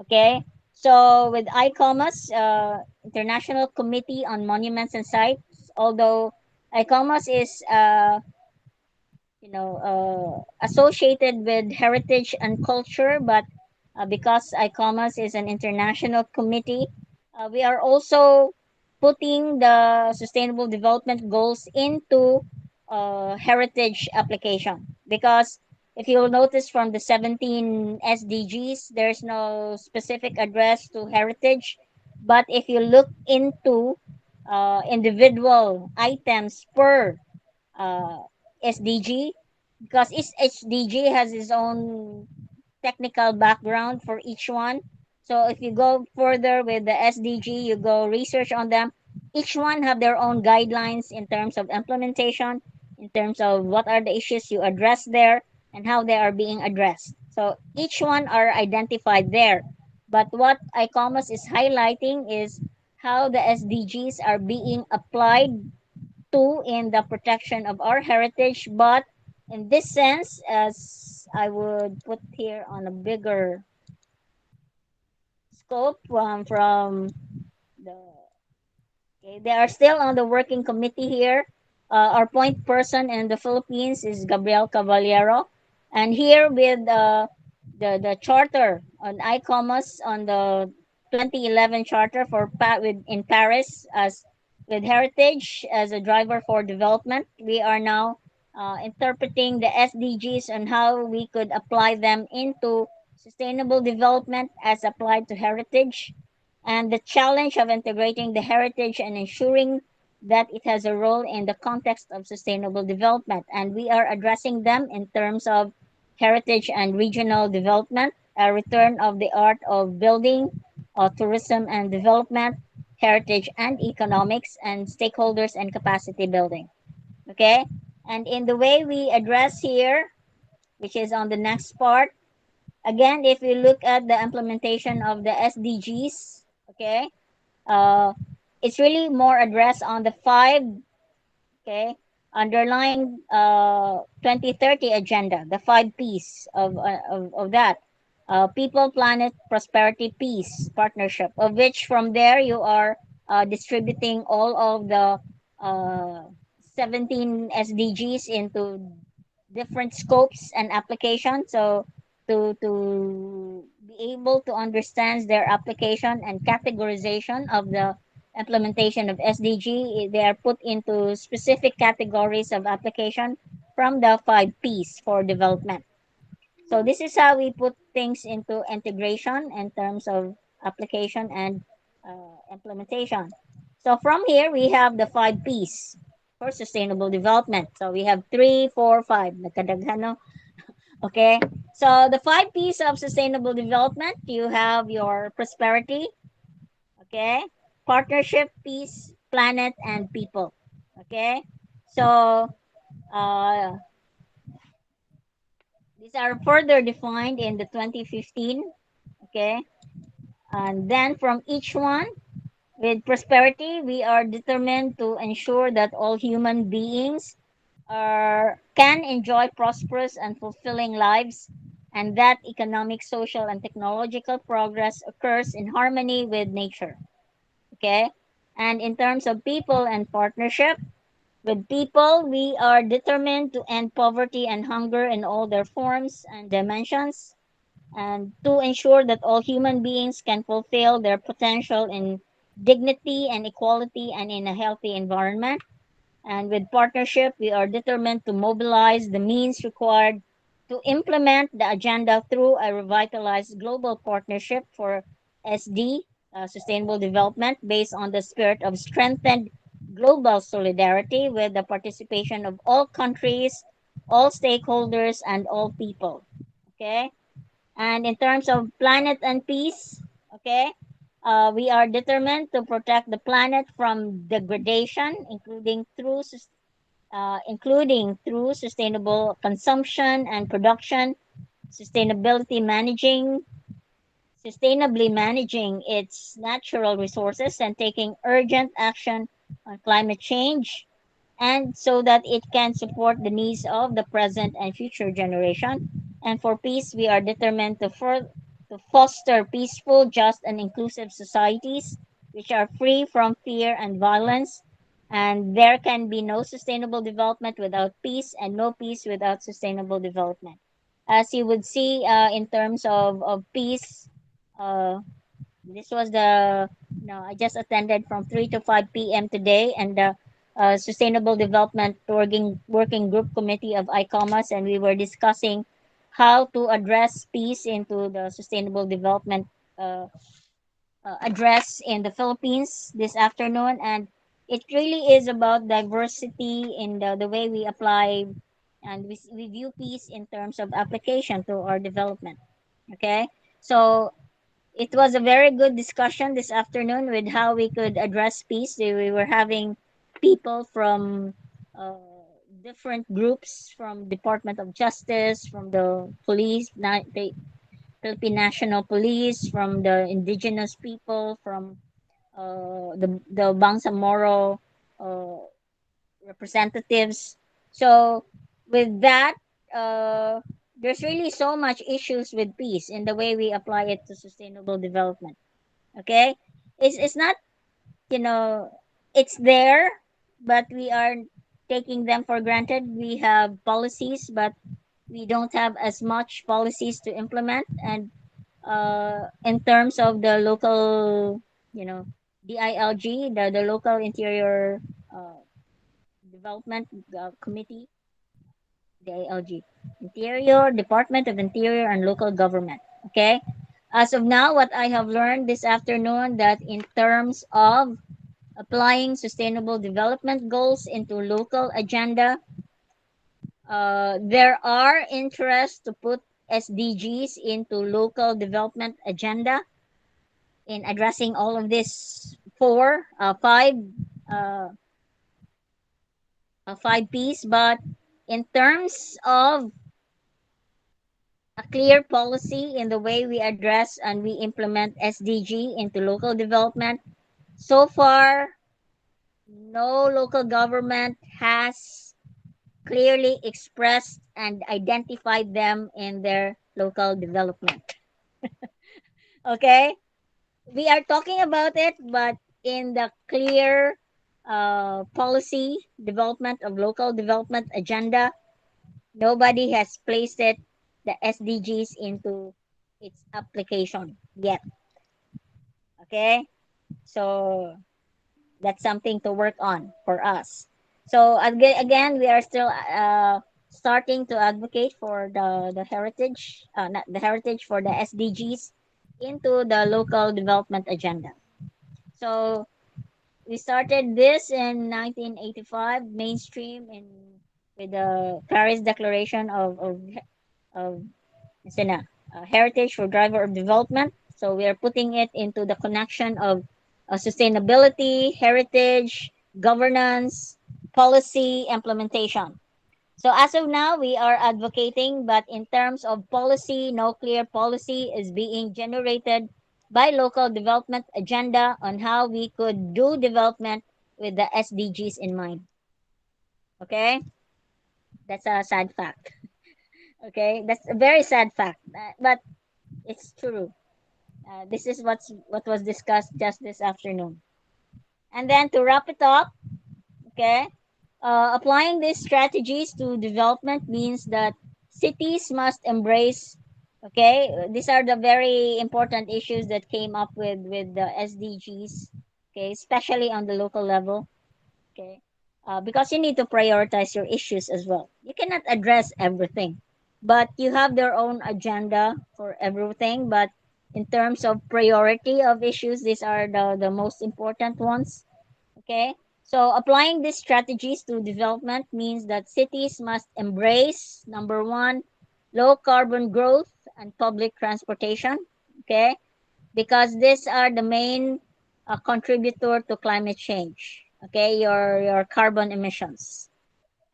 Okay, so with ICOMOS, International Committee on Monuments and Sites, although ICOMOS is associated with heritage and culture, but because ICOMOS is an international committee, we are also putting the sustainable development goals into heritage application. Because if you'll notice from the 17 SDGs, there's no specific address to heritage. But if you look into individual items per uh, SDG, because each SDG has its own technical background for each one. So if you go further with the SDG, you go research on them. Each one have their own guidelines in terms of implementation, in terms of what are the issues you address there and how they are being addressed. So each one are identified there. But what ICOMOS is highlighting is how the SDGs are being applied to in the protection of our heritage. But in this sense, as I would put here on a bigger scope from the okay, they are still on the working committee here. Our point person in the Philippines is Gabriel Caballero, and here with the charter on ICOMOS on the 2011 charter for with in Paris as with heritage as a driver for development. We are now interpreting the SDGs and how we could apply them into sustainable development as applied to heritage, and the challenge of integrating the heritage and ensuring that it has a role in the context of sustainable development. And we are addressing them in terms of heritage and regional development, a return of the art of building, tourism and development, heritage and economics, and stakeholders and capacity building. Okay? And in the way we address here, which is on the next part, again, if we look at the implementation of the SDGs, okay, uh, it's really more addressed on the five, okay, underlying 2030 agenda, the five P's of that. People, planet, prosperity, peace, partnership, of which from there you are distributing all of the uh, 17 SDGs into different scopes and applications. So to be able to understand their application and categorization of the implementation of SDG, they are put into specific categories of application from the five P's for development. So this is how we put things into integration in terms of application and implementation. So from here we have the five P's for sustainable development. So we have three, four, five. Nagkadaghan, no? Okay. So the five P's of sustainable development, you have your prosperity, okay, partnership, peace, planet, and people. Okay. So uh, these are further defined in the 2015. Okay. And then from each one, with prosperity, we are determined to ensure that all human beings can enjoy prosperous and fulfilling lives and that economic, social, and technological progress occurs in harmony with nature. Okay? And in terms of people and partnership, with people, we are determined to end poverty and hunger in all their forms and dimensions, and to ensure that all human beings can fulfill their potential in dignity and equality and in a healthy environment. And with partnership, we are determined to mobilize the means required to implement the agenda through a revitalized global partnership for Sustainable Development, based on the spirit of strengthened global solidarity with the participation of all countries, all stakeholders, and all people. Okay? And in terms of planet and peace, okay, we are determined to protect the planet from degradation, including through sustainable consumption and production, sustainability managing, sustainably managing its natural resources, and taking urgent action on climate change, and so that it can support the needs of the present and future generation. And for peace, we are determined to foster peaceful, just, and inclusive societies which are free from fear and violence. And there can be no sustainable development without peace, and no peace without sustainable development. As you would see, in terms of peace, uh, this was the no. I just attended from 3 to 5 p.m. today, and the Sustainable Development Working Group Committee of ICOMAS, and we were discussing how to address peace into the sustainable development uh, address in the Philippines this afternoon, and it really is about diversity in the way we apply, and we view peace in terms of application to our development. Okay, so it was a very good discussion this afternoon with how we could address peace. We were having people from different groups, from Department of Justice, from the police, the Philippine National Police, from the indigenous people, from the Bangsamoro uh, representatives. So with that, uh, there's really so much issues with peace in the way we apply it to sustainable development. Okay, it's not, you know, it's there, but we are taking them for granted. We have policies, but we don't have as much policies to implement. And in terms of the local, you know, DILG, the local interior uh, development committee, DILG, Interior, Department of Interior and Local Government. Okay. As of now, what I have learned this afternoon, that in terms of applying sustainable development goals into local agenda, there are interests to put SDGs into local development agenda in addressing all of this uh, five P's. But in terms of a clear policy in the way we address and we implement SDG into local development, so far, no local government has clearly expressed and identified them in their local development. Okay? We are talking about it, but in the clear policy development of local development agenda, nobody has placed it, the SDGs, into its application yet. Okay? So that's something to work on for us. So again, we are still starting to advocate for the heritage, not the heritage, for the SDGs into the local development agenda. So we started this in 1985, mainstream in with the Paris Declaration of heritage for driver of development. So we are putting it into the connection of sustainability, heritage, governance, policy, implementation. So as of now, we are advocating, but in terms of policy, no clear policy is being generated by local development agenda on how we could do development with the SDGs in mind. Okay, that's a sad fact. Okay, that's a very sad fact, but it's true. This is what was discussed just this afternoon. And then to wrap it up, okay, applying these strategies to development means that cities must embrace. Okay, these are the very important issues that came up with the SDGs. Okay, especially on the local level. Okay, because you need to prioritize your issues as well. You cannot address everything, but you have their own agenda for everything. But in terms of priority of issues, these are the most important ones. Okay, so applying these strategies to development means that cities must embrace number one, low carbon growth and public transportation. Okay, because these are the main contributor to climate change. Okay, your carbon emissions,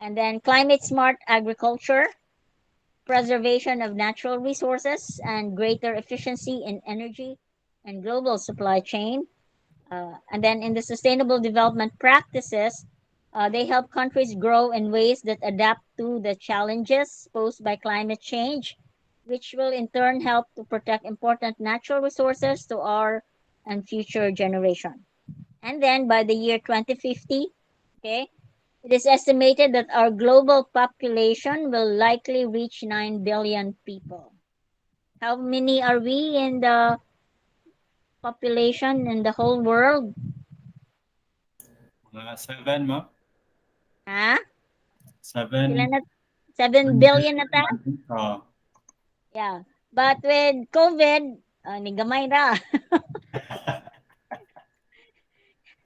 and then climate smart agriculture, preservation of natural resources, and greater efficiency in energy and global supply chain. And then in the sustainable development practices, they help countries grow in ways that adapt to the challenges posed by climate change, which will in turn help to protect important natural resources to our and future generation. And then by the year 2050, okay, it is estimated that our global population will likely reach 9 billion people. How many are we in the population in the whole world? Mga 7, ma'am. Ha? Sila 7. na 7 billion na ta? Oh. Yeah. But with COVID, ni gamay ra.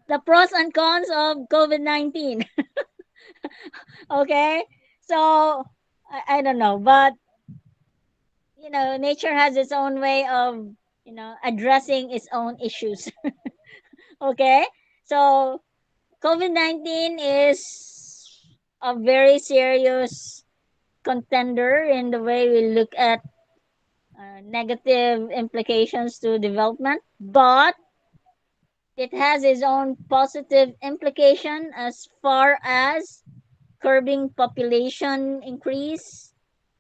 The pros and cons of COVID-19. Okay? So, I don't know. But, nature has its own way of, addressing its own issues. Okay? So, COVID-19 is a very serious contender in the way we look at negative implications to development, but it has its own positive implication as far as curbing population increase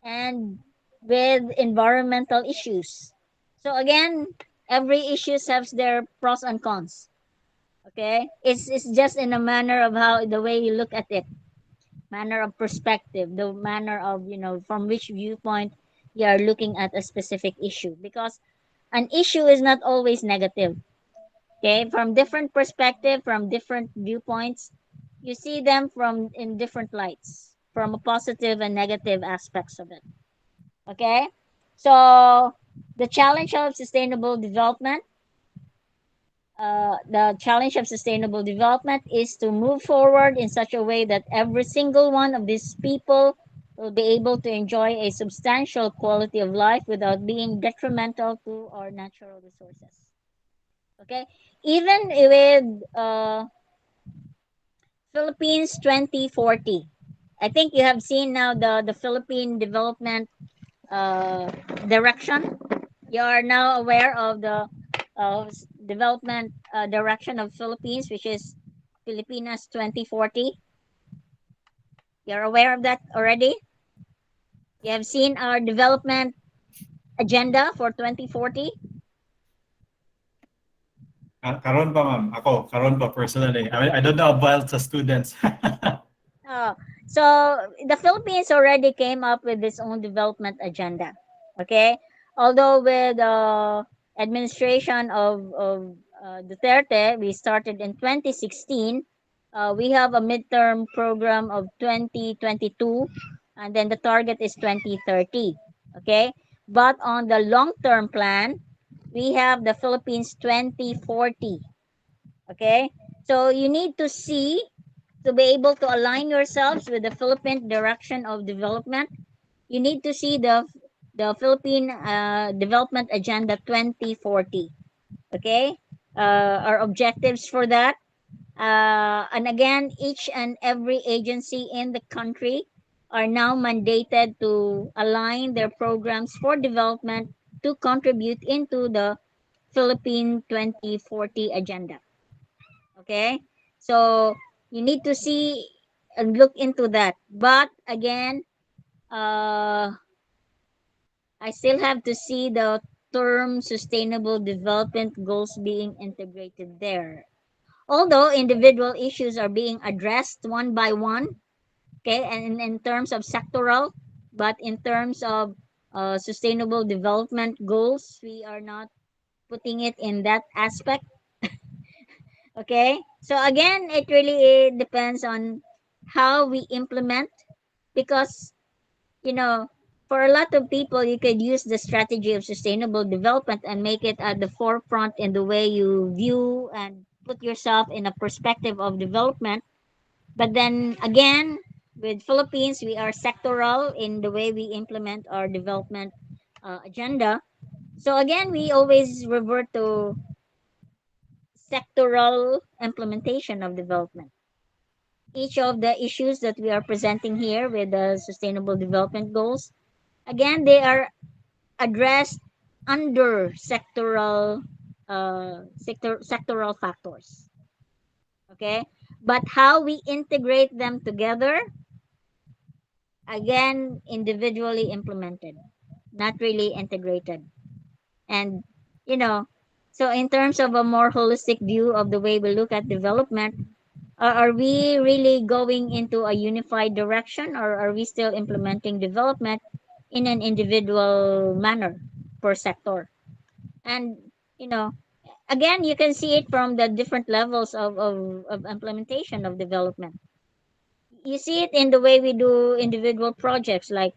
and with environmental issues. So again, every issue has their pros and cons. Okay, it's just in a manner of how the way you look at it, manner of perspective, the manner of from which viewpoint you are looking at a specific issue, because an issue is not always negative. Okay, from different perspective, from different viewpoints, you see them from in different lights, from a positive and negative aspects of it. Okay, so the challenge of sustainable development the challenge of sustainable development is to move forward in such a way that every single one of these people will be able to enjoy a substantial quality of life without being detrimental to our natural resources. Okay, even with Philippines 2040, I think you have seen now the Philippine development uh, direction. You are now aware of the development direction of Philippines, which is Filipinas 2040. You're aware of that already? You have seen our development agenda for 2040. Karon pa, ma'am. Ako, karon pa personally. I don't know about sa students. Uh, so the Philippines already came up with its own development agenda. Okay, although with administration of Duterte, we started in 2016. We have a midterm program of 2022, and then the target is 2030. Okay, but on the long-term plan, we have the Philippines 2040. Okay, so you need to see to be able to align yourselves with the Philippine direction of development, you need to see the Philippine Development Agenda 2040. Okay, our objectives for that, and again, each and every agency in the country are now mandated to align their programs for development to contribute into the Philippine 2040 agenda. Okay, so you need to see and look into that, but again, uh I still have to see the term sustainable development goals being integrated there. Although individual issues are being addressed one by one, okay, and in terms of sectoral, but in terms of sustainable development goals, we are not putting it in that aspect, okay. So again, it really depends on how we implement, because you know, for a lot of people, you could use the strategy of sustainable development and make it at the forefront in the way you view and put yourself in a perspective of development. But then again, with Philippines, we are sectoral in the way we implement our development agenda. So again, we always revert to sectoral implementation of development. Each of the issues that we are presenting here with the sustainable development goals, again, they are addressed under sectoral factors, okay, but how we integrate them together, again, individually implemented, not really integrated. And you know, so in terms of a more holistic view of the way we look at development, are we really going into a unified direction, or are we still implementing development in an individual manner per sector? And you know, again, you can see it from the different levels of implementation of development. You see it in the way we do individual projects, like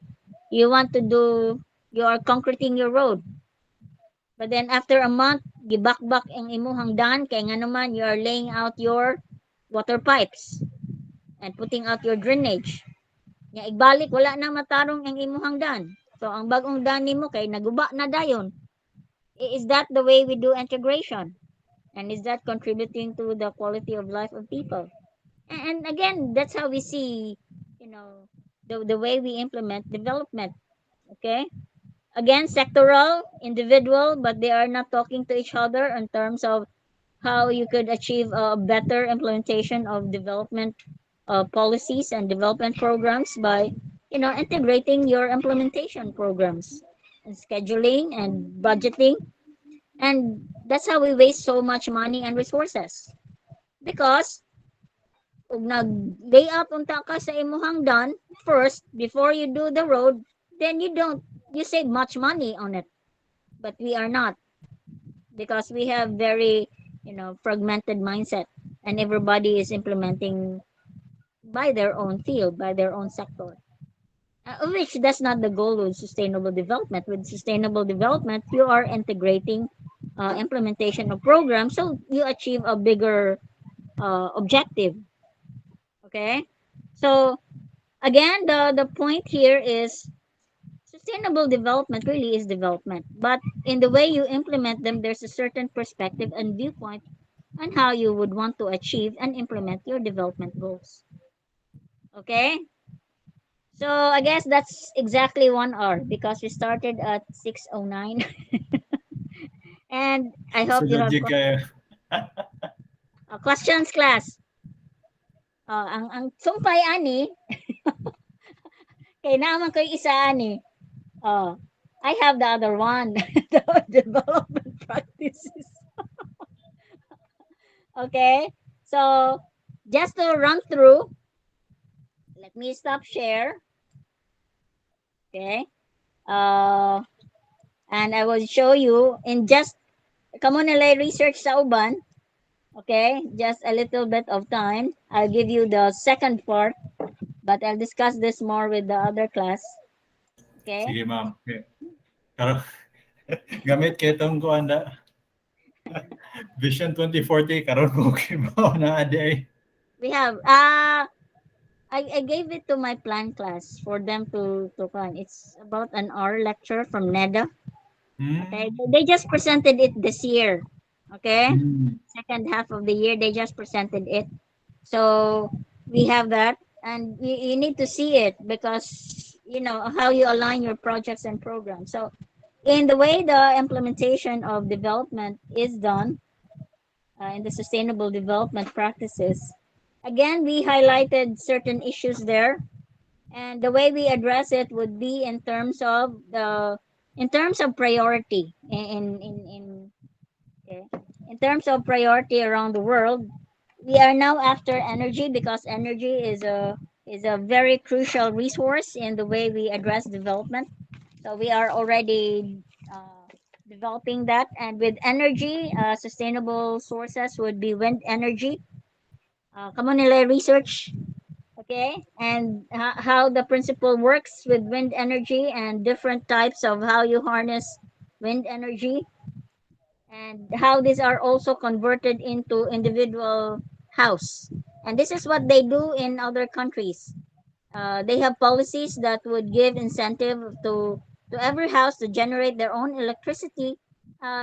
you want to do, you are concreting your road, but then after a month, gibakbak ang imuhang daan, kay nga naman you are laying out your water pipes and putting out your drainage. Nya igbalik, wala na matarong ang imuhang daan. So ang bagong daan nimo kay naguba na dayon. Is that the way we do integration? And is that contributing to the quality of life of people? And again, that's how we see, you know, the way we implement development. Okay. Again, sectoral, individual, but they are not talking to each other in terms of how you could achieve a better implementation of development policies and development programs by, you know, integrating your implementation programs and scheduling and budgeting. And that's how we waste so much money and resources, because ug nag-layout unta ka sa imuhang done first before you do the road, then you save much money on it. But we are not, because we have very, you know, fragmented mindset, and everybody is implementing by their own field, by their own sector. Which that's not the goal with sustainable development. With sustainable development, you are integrating implementation of programs, so you achieve a bigger objective. Okay, so again, the point here is sustainable development really is development, but in the way you implement them, there's a certain perspective and viewpoint on how you would want to achieve and implement your development goals. Okay, so I guess that's exactly 1 hour because we started at 6:09, and I hope you have Sulod kayo. questions, class. Ang sumpay ani kay naman ko yung isa ani. Uh, I have the other one, the development practices. Okay, so just to run through, let me stop share. Okay, uh, and I will show you in just kamo nila research sa uban. Okay, just a little bit of time. I'll give you the second part, but I'll discuss this more with the other class. Okay, Sige, ma'am. Okay. Karon gamit kay tong kuan da. Vision 2040 karon ko okay ba na adi. we have I gave it to my plan class for them to come. It's about an hour lecture from NEDA. Okay, Hmm. they just presented it this year. Okay, Hmm. second half of the year they just presented it. So we have that, and you need to see it because you know how you align your projects and programs. So in the way the implementation of development is done in the sustainable development practices, again we highlighted certain issues there, and the way we address it would be in terms of the in terms of priority okay, in terms of priority around the world, we are now after energy because energy is a very crucial resource in the way we address development. So we are already developing that, and with energy, sustainable sources would be wind energy. Kamunila research, okay, and how the principle works with wind energy and different types of how you harness wind energy, and how these are also converted into individual house. And this is what they do in other countries. They have policies that would give incentive to every house to generate their own electricity.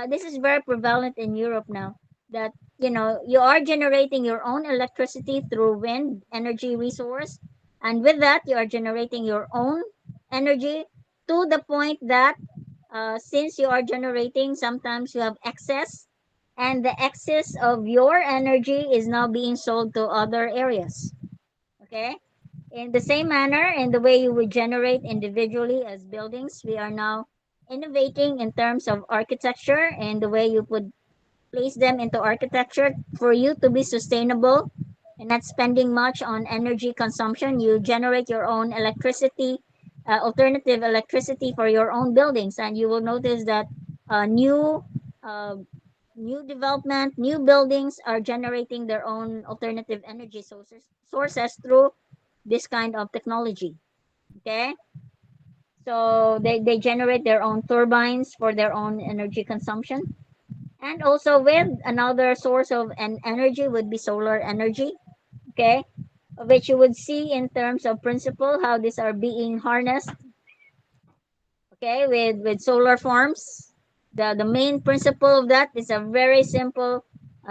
This is very prevalent in Europe now. That you are generating your own electricity through wind energy resource, and with that you are generating your own energy to the point that since you are generating, sometimes you have excess, and the excess of your energy is now being sold to other areas. Okay, in the same manner, in the way you would generate individually as buildings, we are now innovating in terms of architecture and the way you would place them into architecture for you to be sustainable and not spending much on energy consumption. You generate your own electricity, alternative electricity for your own buildings, and you will notice that new uh, new development, new buildings are generating their own alternative energy sources through this kind of technology. Okay, so they generate their own turbines for their own energy consumption, and also with another source of an energy would be solar energy. Okay, which you would see in terms of principle how these are being harnessed. Okay, with solar farms, the main principle of that is a very simple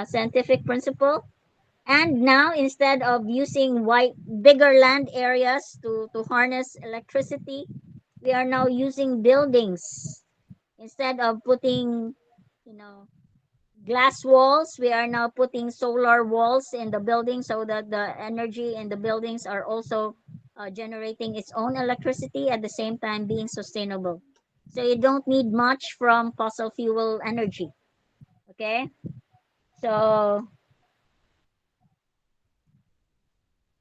scientific principle. And now, instead of using bigger land areas to harness electricity, we are now using buildings. Instead of putting, you know, glass walls, we are now putting solar walls in the building so that the energy in the buildings are also generating its own electricity at the same time being sustainable. So you don't need much from fossil fuel energy. Okay? So,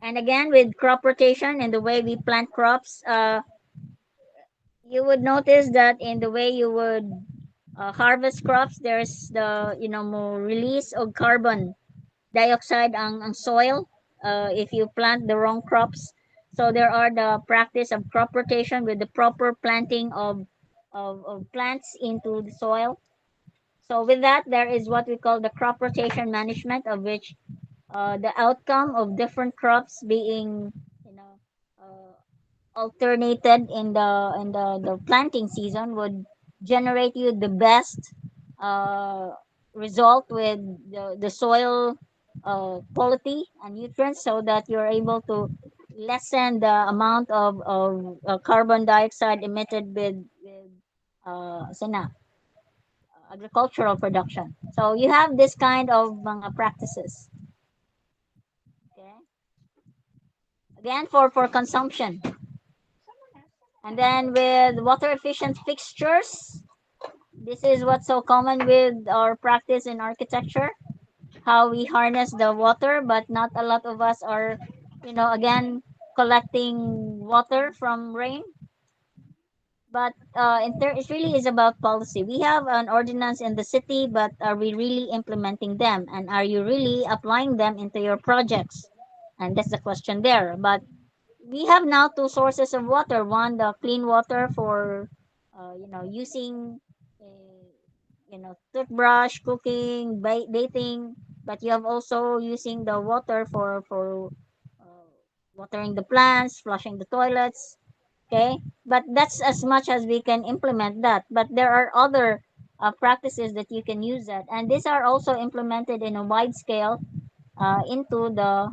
and again, with crop rotation and the way we plant crops, you would notice that in the way you would harvest crops, there's the more release of carbon dioxide ang soil if you plant the wrong crops. So there are the practice of crop rotation with the proper planting of plants into the soil. So with that, there is what we call the crop rotation management, of which the outcome of different crops being uh, alternated in the planting season would generate you the best uh, result with the soil quality and nutrients, so that you're able to lessen the amount of carbon dioxide emitted with sana, agricultural production. So you have this kind of mga practices. Okay, again for consumption. And then with water efficient fixtures, this is what's so common with our practice in architecture, how we harness the water, but not a lot of us are, again, collecting water from rain. But it really is about policy. We have an ordinance in the city, but are we really implementing them? And are you really applying them into your projects? And that's the question there. But we have now two sources of water. One, the clean water for, using, uh, toothbrush, cooking, bathing. But you have also using the water for uh, watering the plants, flushing the toilets. Okay, but that's as much as we can implement that. But there are other practices that you can use that, and these are also implemented in a wide scale into the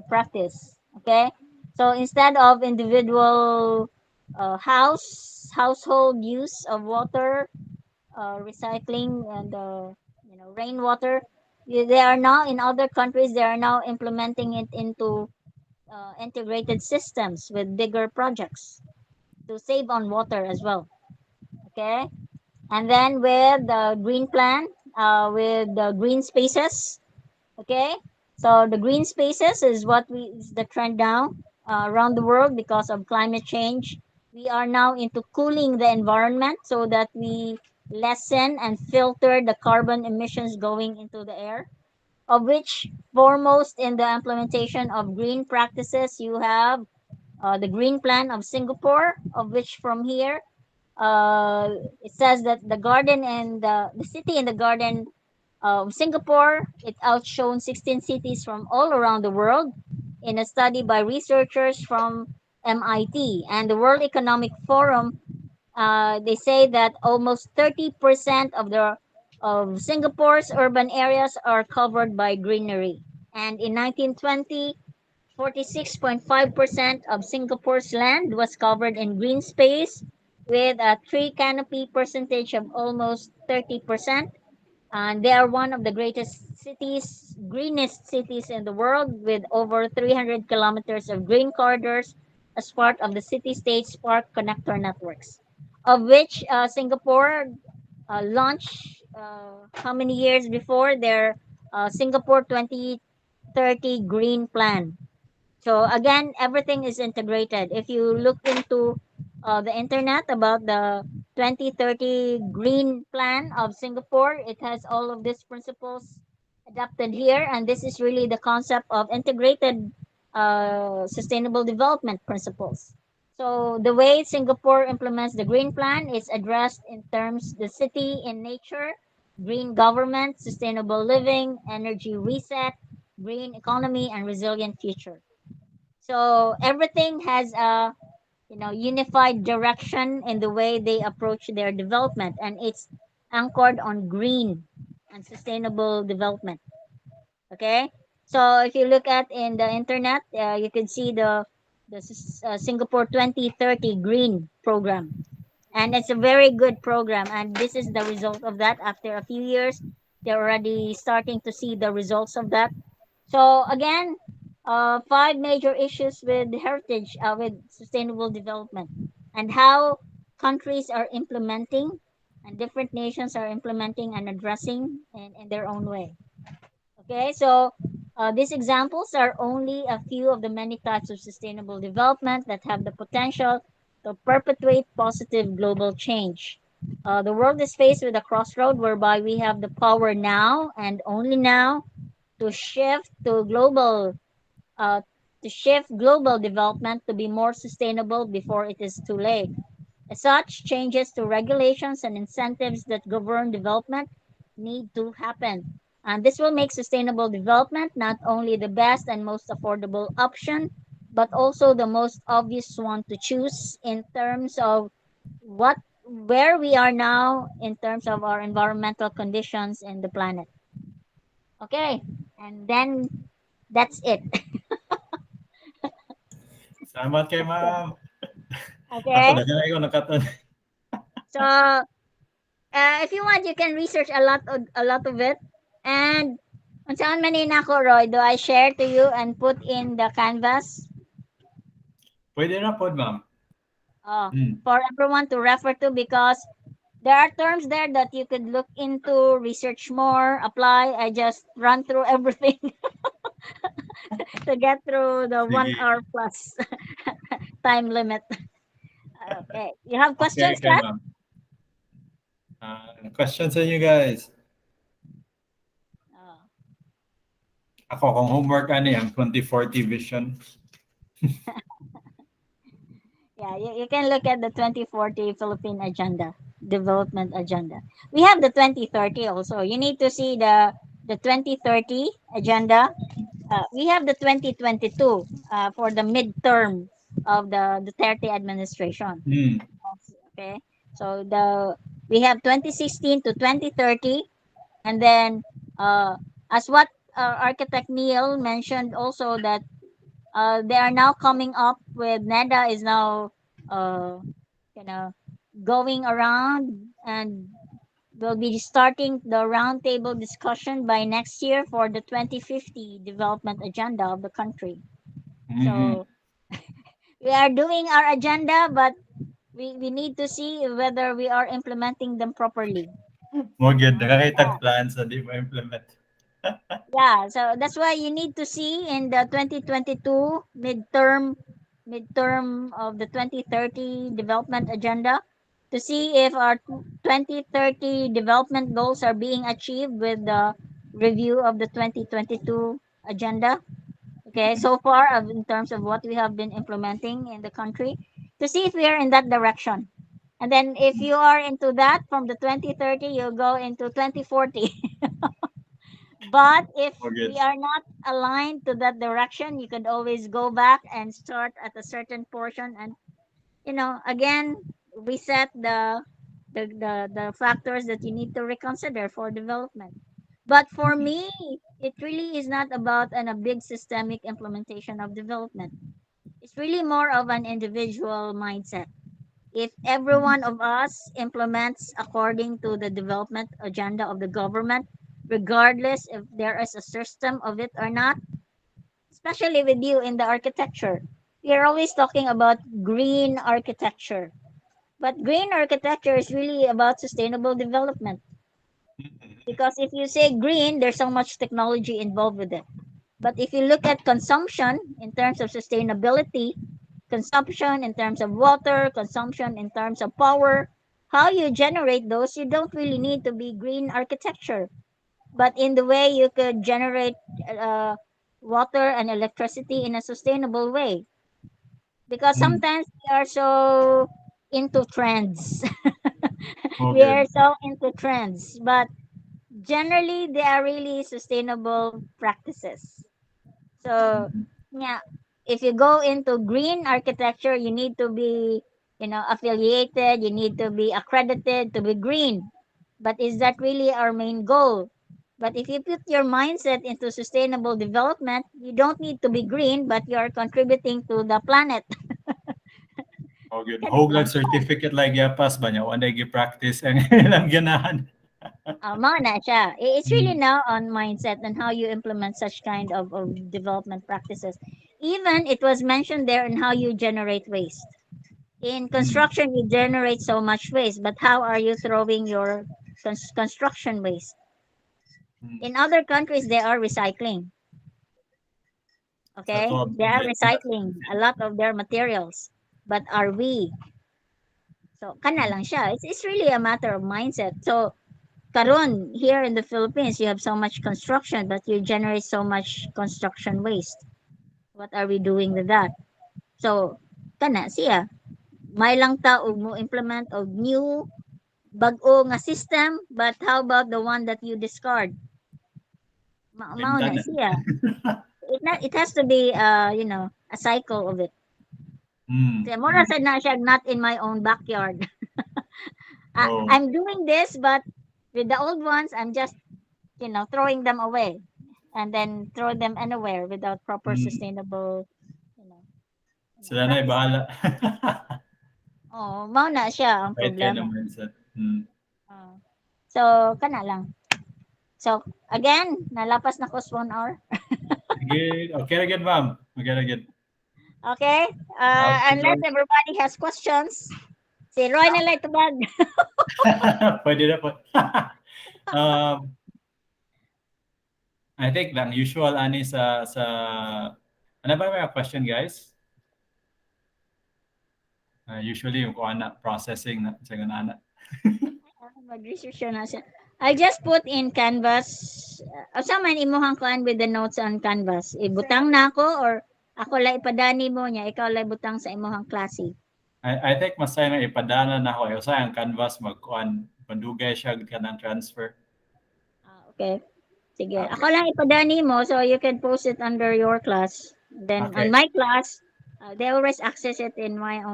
practice. Okay, so instead of individual household use of water, recycling and rainwater, they are now in other countries. They are now implementing it into integrated systems with bigger projects to save on water as well. Okay, and then with the green plan, with the green spaces. Okay, so the green spaces is what we is the trend now around the world because of climate change. We are now into cooling the environment so that we lessen and filter the carbon emissions going into the air. Of which foremost in the implementation of green practices, you have the Green Plan of Singapore, of which from here uh, it says that the garden and the city in the garden Singapore, it outshone 16 cities from all around the world in a study by researchers from MIT and the World Economic Forum. They say that almost 30% of the of Singapore's urban areas are covered by greenery. And in 1920, 46.5% of Singapore's land was covered in green space with a tree canopy percentage of almost 30%, and they are one of the greatest cities, greenest cities in the world, with over 300 kilometers of green corridors as part of the city-state park connector networks, of which Singapore launched how many years before their Singapore 2030 Green Plan. So again, everything is integrated. If you look into the internet about the 2030 Green Plan of Singapore, it has all of these principles adapted here, and this is really the concept of integrated sustainable development principles. So the way Singapore implements the Green Plan is addressed in terms the city in nature, green government, sustainable living, energy reset, green economy, and resilient future. So everything has a unified direction in the way they approach their development, and it's anchored on green and sustainable development. Okay, so if you look at in the internet, you can see the Singapore 2030 Green Program, and it's a very good program. And this is the result of that. After a few years, they're already starting to see the results of that. So again, five major issues with heritage, with sustainable development, and how countries are implementing, and different nations are implementing and addressing in their own way. Okay, so these examples are only a few of the many types of sustainable development that have the potential to perpetuate positive global change. The world is faced with a crossroad whereby we have the power now and only now to uh, shift global development to be more sustainable before it is too late. As such, changes to regulations and incentives that govern development need to happen. And this will make sustainable development not only the best and most affordable option, but also the most obvious one to choose in terms of what where we are now in terms of our environmental conditions in the planet. Okay, and then that's it. Salamat kay ma'am. Ako Okay, daghan ko nakaton. so if you want, you can research a lot of it. And unsaon man ni nako, Roy, do I share to you and put in the canvas Pwede na pod ma'am. Hmm. for everyone to refer to, because there are terms there that you could look into, research more, apply. I just run through everything to get through the one Sige. hour plus time limit. Okay, you have Okay questions, kay Kat? ma'am. Question sa inyo guys. Oh. Ako kung homework ano yung 2040 vision. Yeah, you can look at the 2040 Philippine Agenda, Development Agenda. We have the 2030 also. You need to see the 2030 agenda. We have the 2022 for the midterm of the Duterte administration. Hmm. Okay, so we have 2016 to 2030, and then as what architect Neil mentioned also, that they are now coming up with NEDA is now uh, you know going around, and we'll be starting the roundtable discussion by next year for the 2050 development agenda of the country. Mm-hmm. So we are doing our agenda, but We need to see whether we are implementing them properly. Mo gyud Yeah. nakakitag plans na di ma-implement. Yeah, so that's why you need to see in the 2022 midterm of the 2030 development agenda to see if our 2030 development goals are being achieved with the review of the 2022 agenda. Okay, so far in terms of what we have been implementing in the country, to see if we are in that direction. And then if you are into that from the 2030, you'll go into 2040. But if Mo gyud. we are not aligned to that direction, you could always go back and start at a certain portion and again reset the factors that you need to reconsider for development. But for me, it really is not about a big systemic implementation of development. It's really more of an individual mindset. If every Mm. one of us implements according to the development agenda of the government, regardless if there is a system of it or not, especially with you in the architecture, we are always talking about green architecture. But green architecture is really about sustainable development. Because if you say green, there's so much technology involved with it. But if you look at consumption in terms of sustainability, consumption in terms of water, consumption in terms of power, how you generate those, you don't really need to be green architecture. But in the way you could generate uh, water and electricity in a sustainable way. Because Mm. sometimes we are so into trends. Mo We gyud. are so into trends. But generally, they are really sustainable practices. So, Mm. yeah, if you go into green architecture, you need to be, affiliated, you need to be accredited to be green. But is that really our main goal? But if you put your mindset into sustainable development, you don't need to be green, but you are contributing to the planet. Mo gyud. Kana Hog lang. lang certificate like yapas ba nya wala gi-practice ang ilang ganahan. Mao na siya. It's really Mm. now on mindset and how you implement such kind of development practices. Even it was mentioned there in how you generate waste. In Mm. construction, you generate so much waste, but how are you throwing your construction waste? Mm. In other countries, they are recycling. Sa Okay, to they are get na. recycling a lot of their materials, but are we? So, kana lang siya. It's really a matter of mindset. So, karon here in the Philippines, you have so much construction, but you generate so much construction waste. What are we doing with that? So, kana siya. May lang ta og mo implement og new bag-o nga system, but how about the one that you discard? Mao Benta na na. siya. It has to be a cycle of it. Mm. Kaya mura Mm. sad na siya not in my own backyard. Oh. I'm doing this, but with the old ones, I'm just throwing them away and then throw them anywhere without proper Mm. sustainable you know, Sila na'y practices. bahala. Oh, mao na siya ang Right kind problema. of mindset. Mm. Ah. So, kana lang. So, again, nalapas na ko sa 1 hour. Sige, okay ra gyud ma'am. Okay ra gyud. Okay? Okay Unless lang. everybody has questions. Si Roy na lang tubag. Puwede na po. Um, I think lang usual ani sa ano ba may question guys? Usually yung kuha na processing na sa ana. Mag-research siya na siya. I just put in Canvas. Asa man imuhang kuan with the notes on Canvas? Ibutang na ako or ako lang ipadani mo niya, ikaw lang butang sa imuhang klase. I think masay na ipadana na ako. Usay ang canvas magkuan pandugay siya kanang transfer. Okay. Sige. Ako Okay. lang ipadani mo so you can post it under your class. Then on Okay. my class, they always access it in my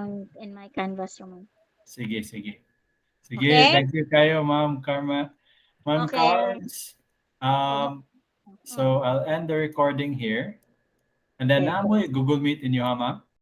Canvas room. Sige, sige. Sige, Okay? thank you kayo, Ma'am Karma. Ma'am Okay. Cards. Sige. So I'll end the recording here. And then Okay. na mo Google Meet inyo ha, Ma'am?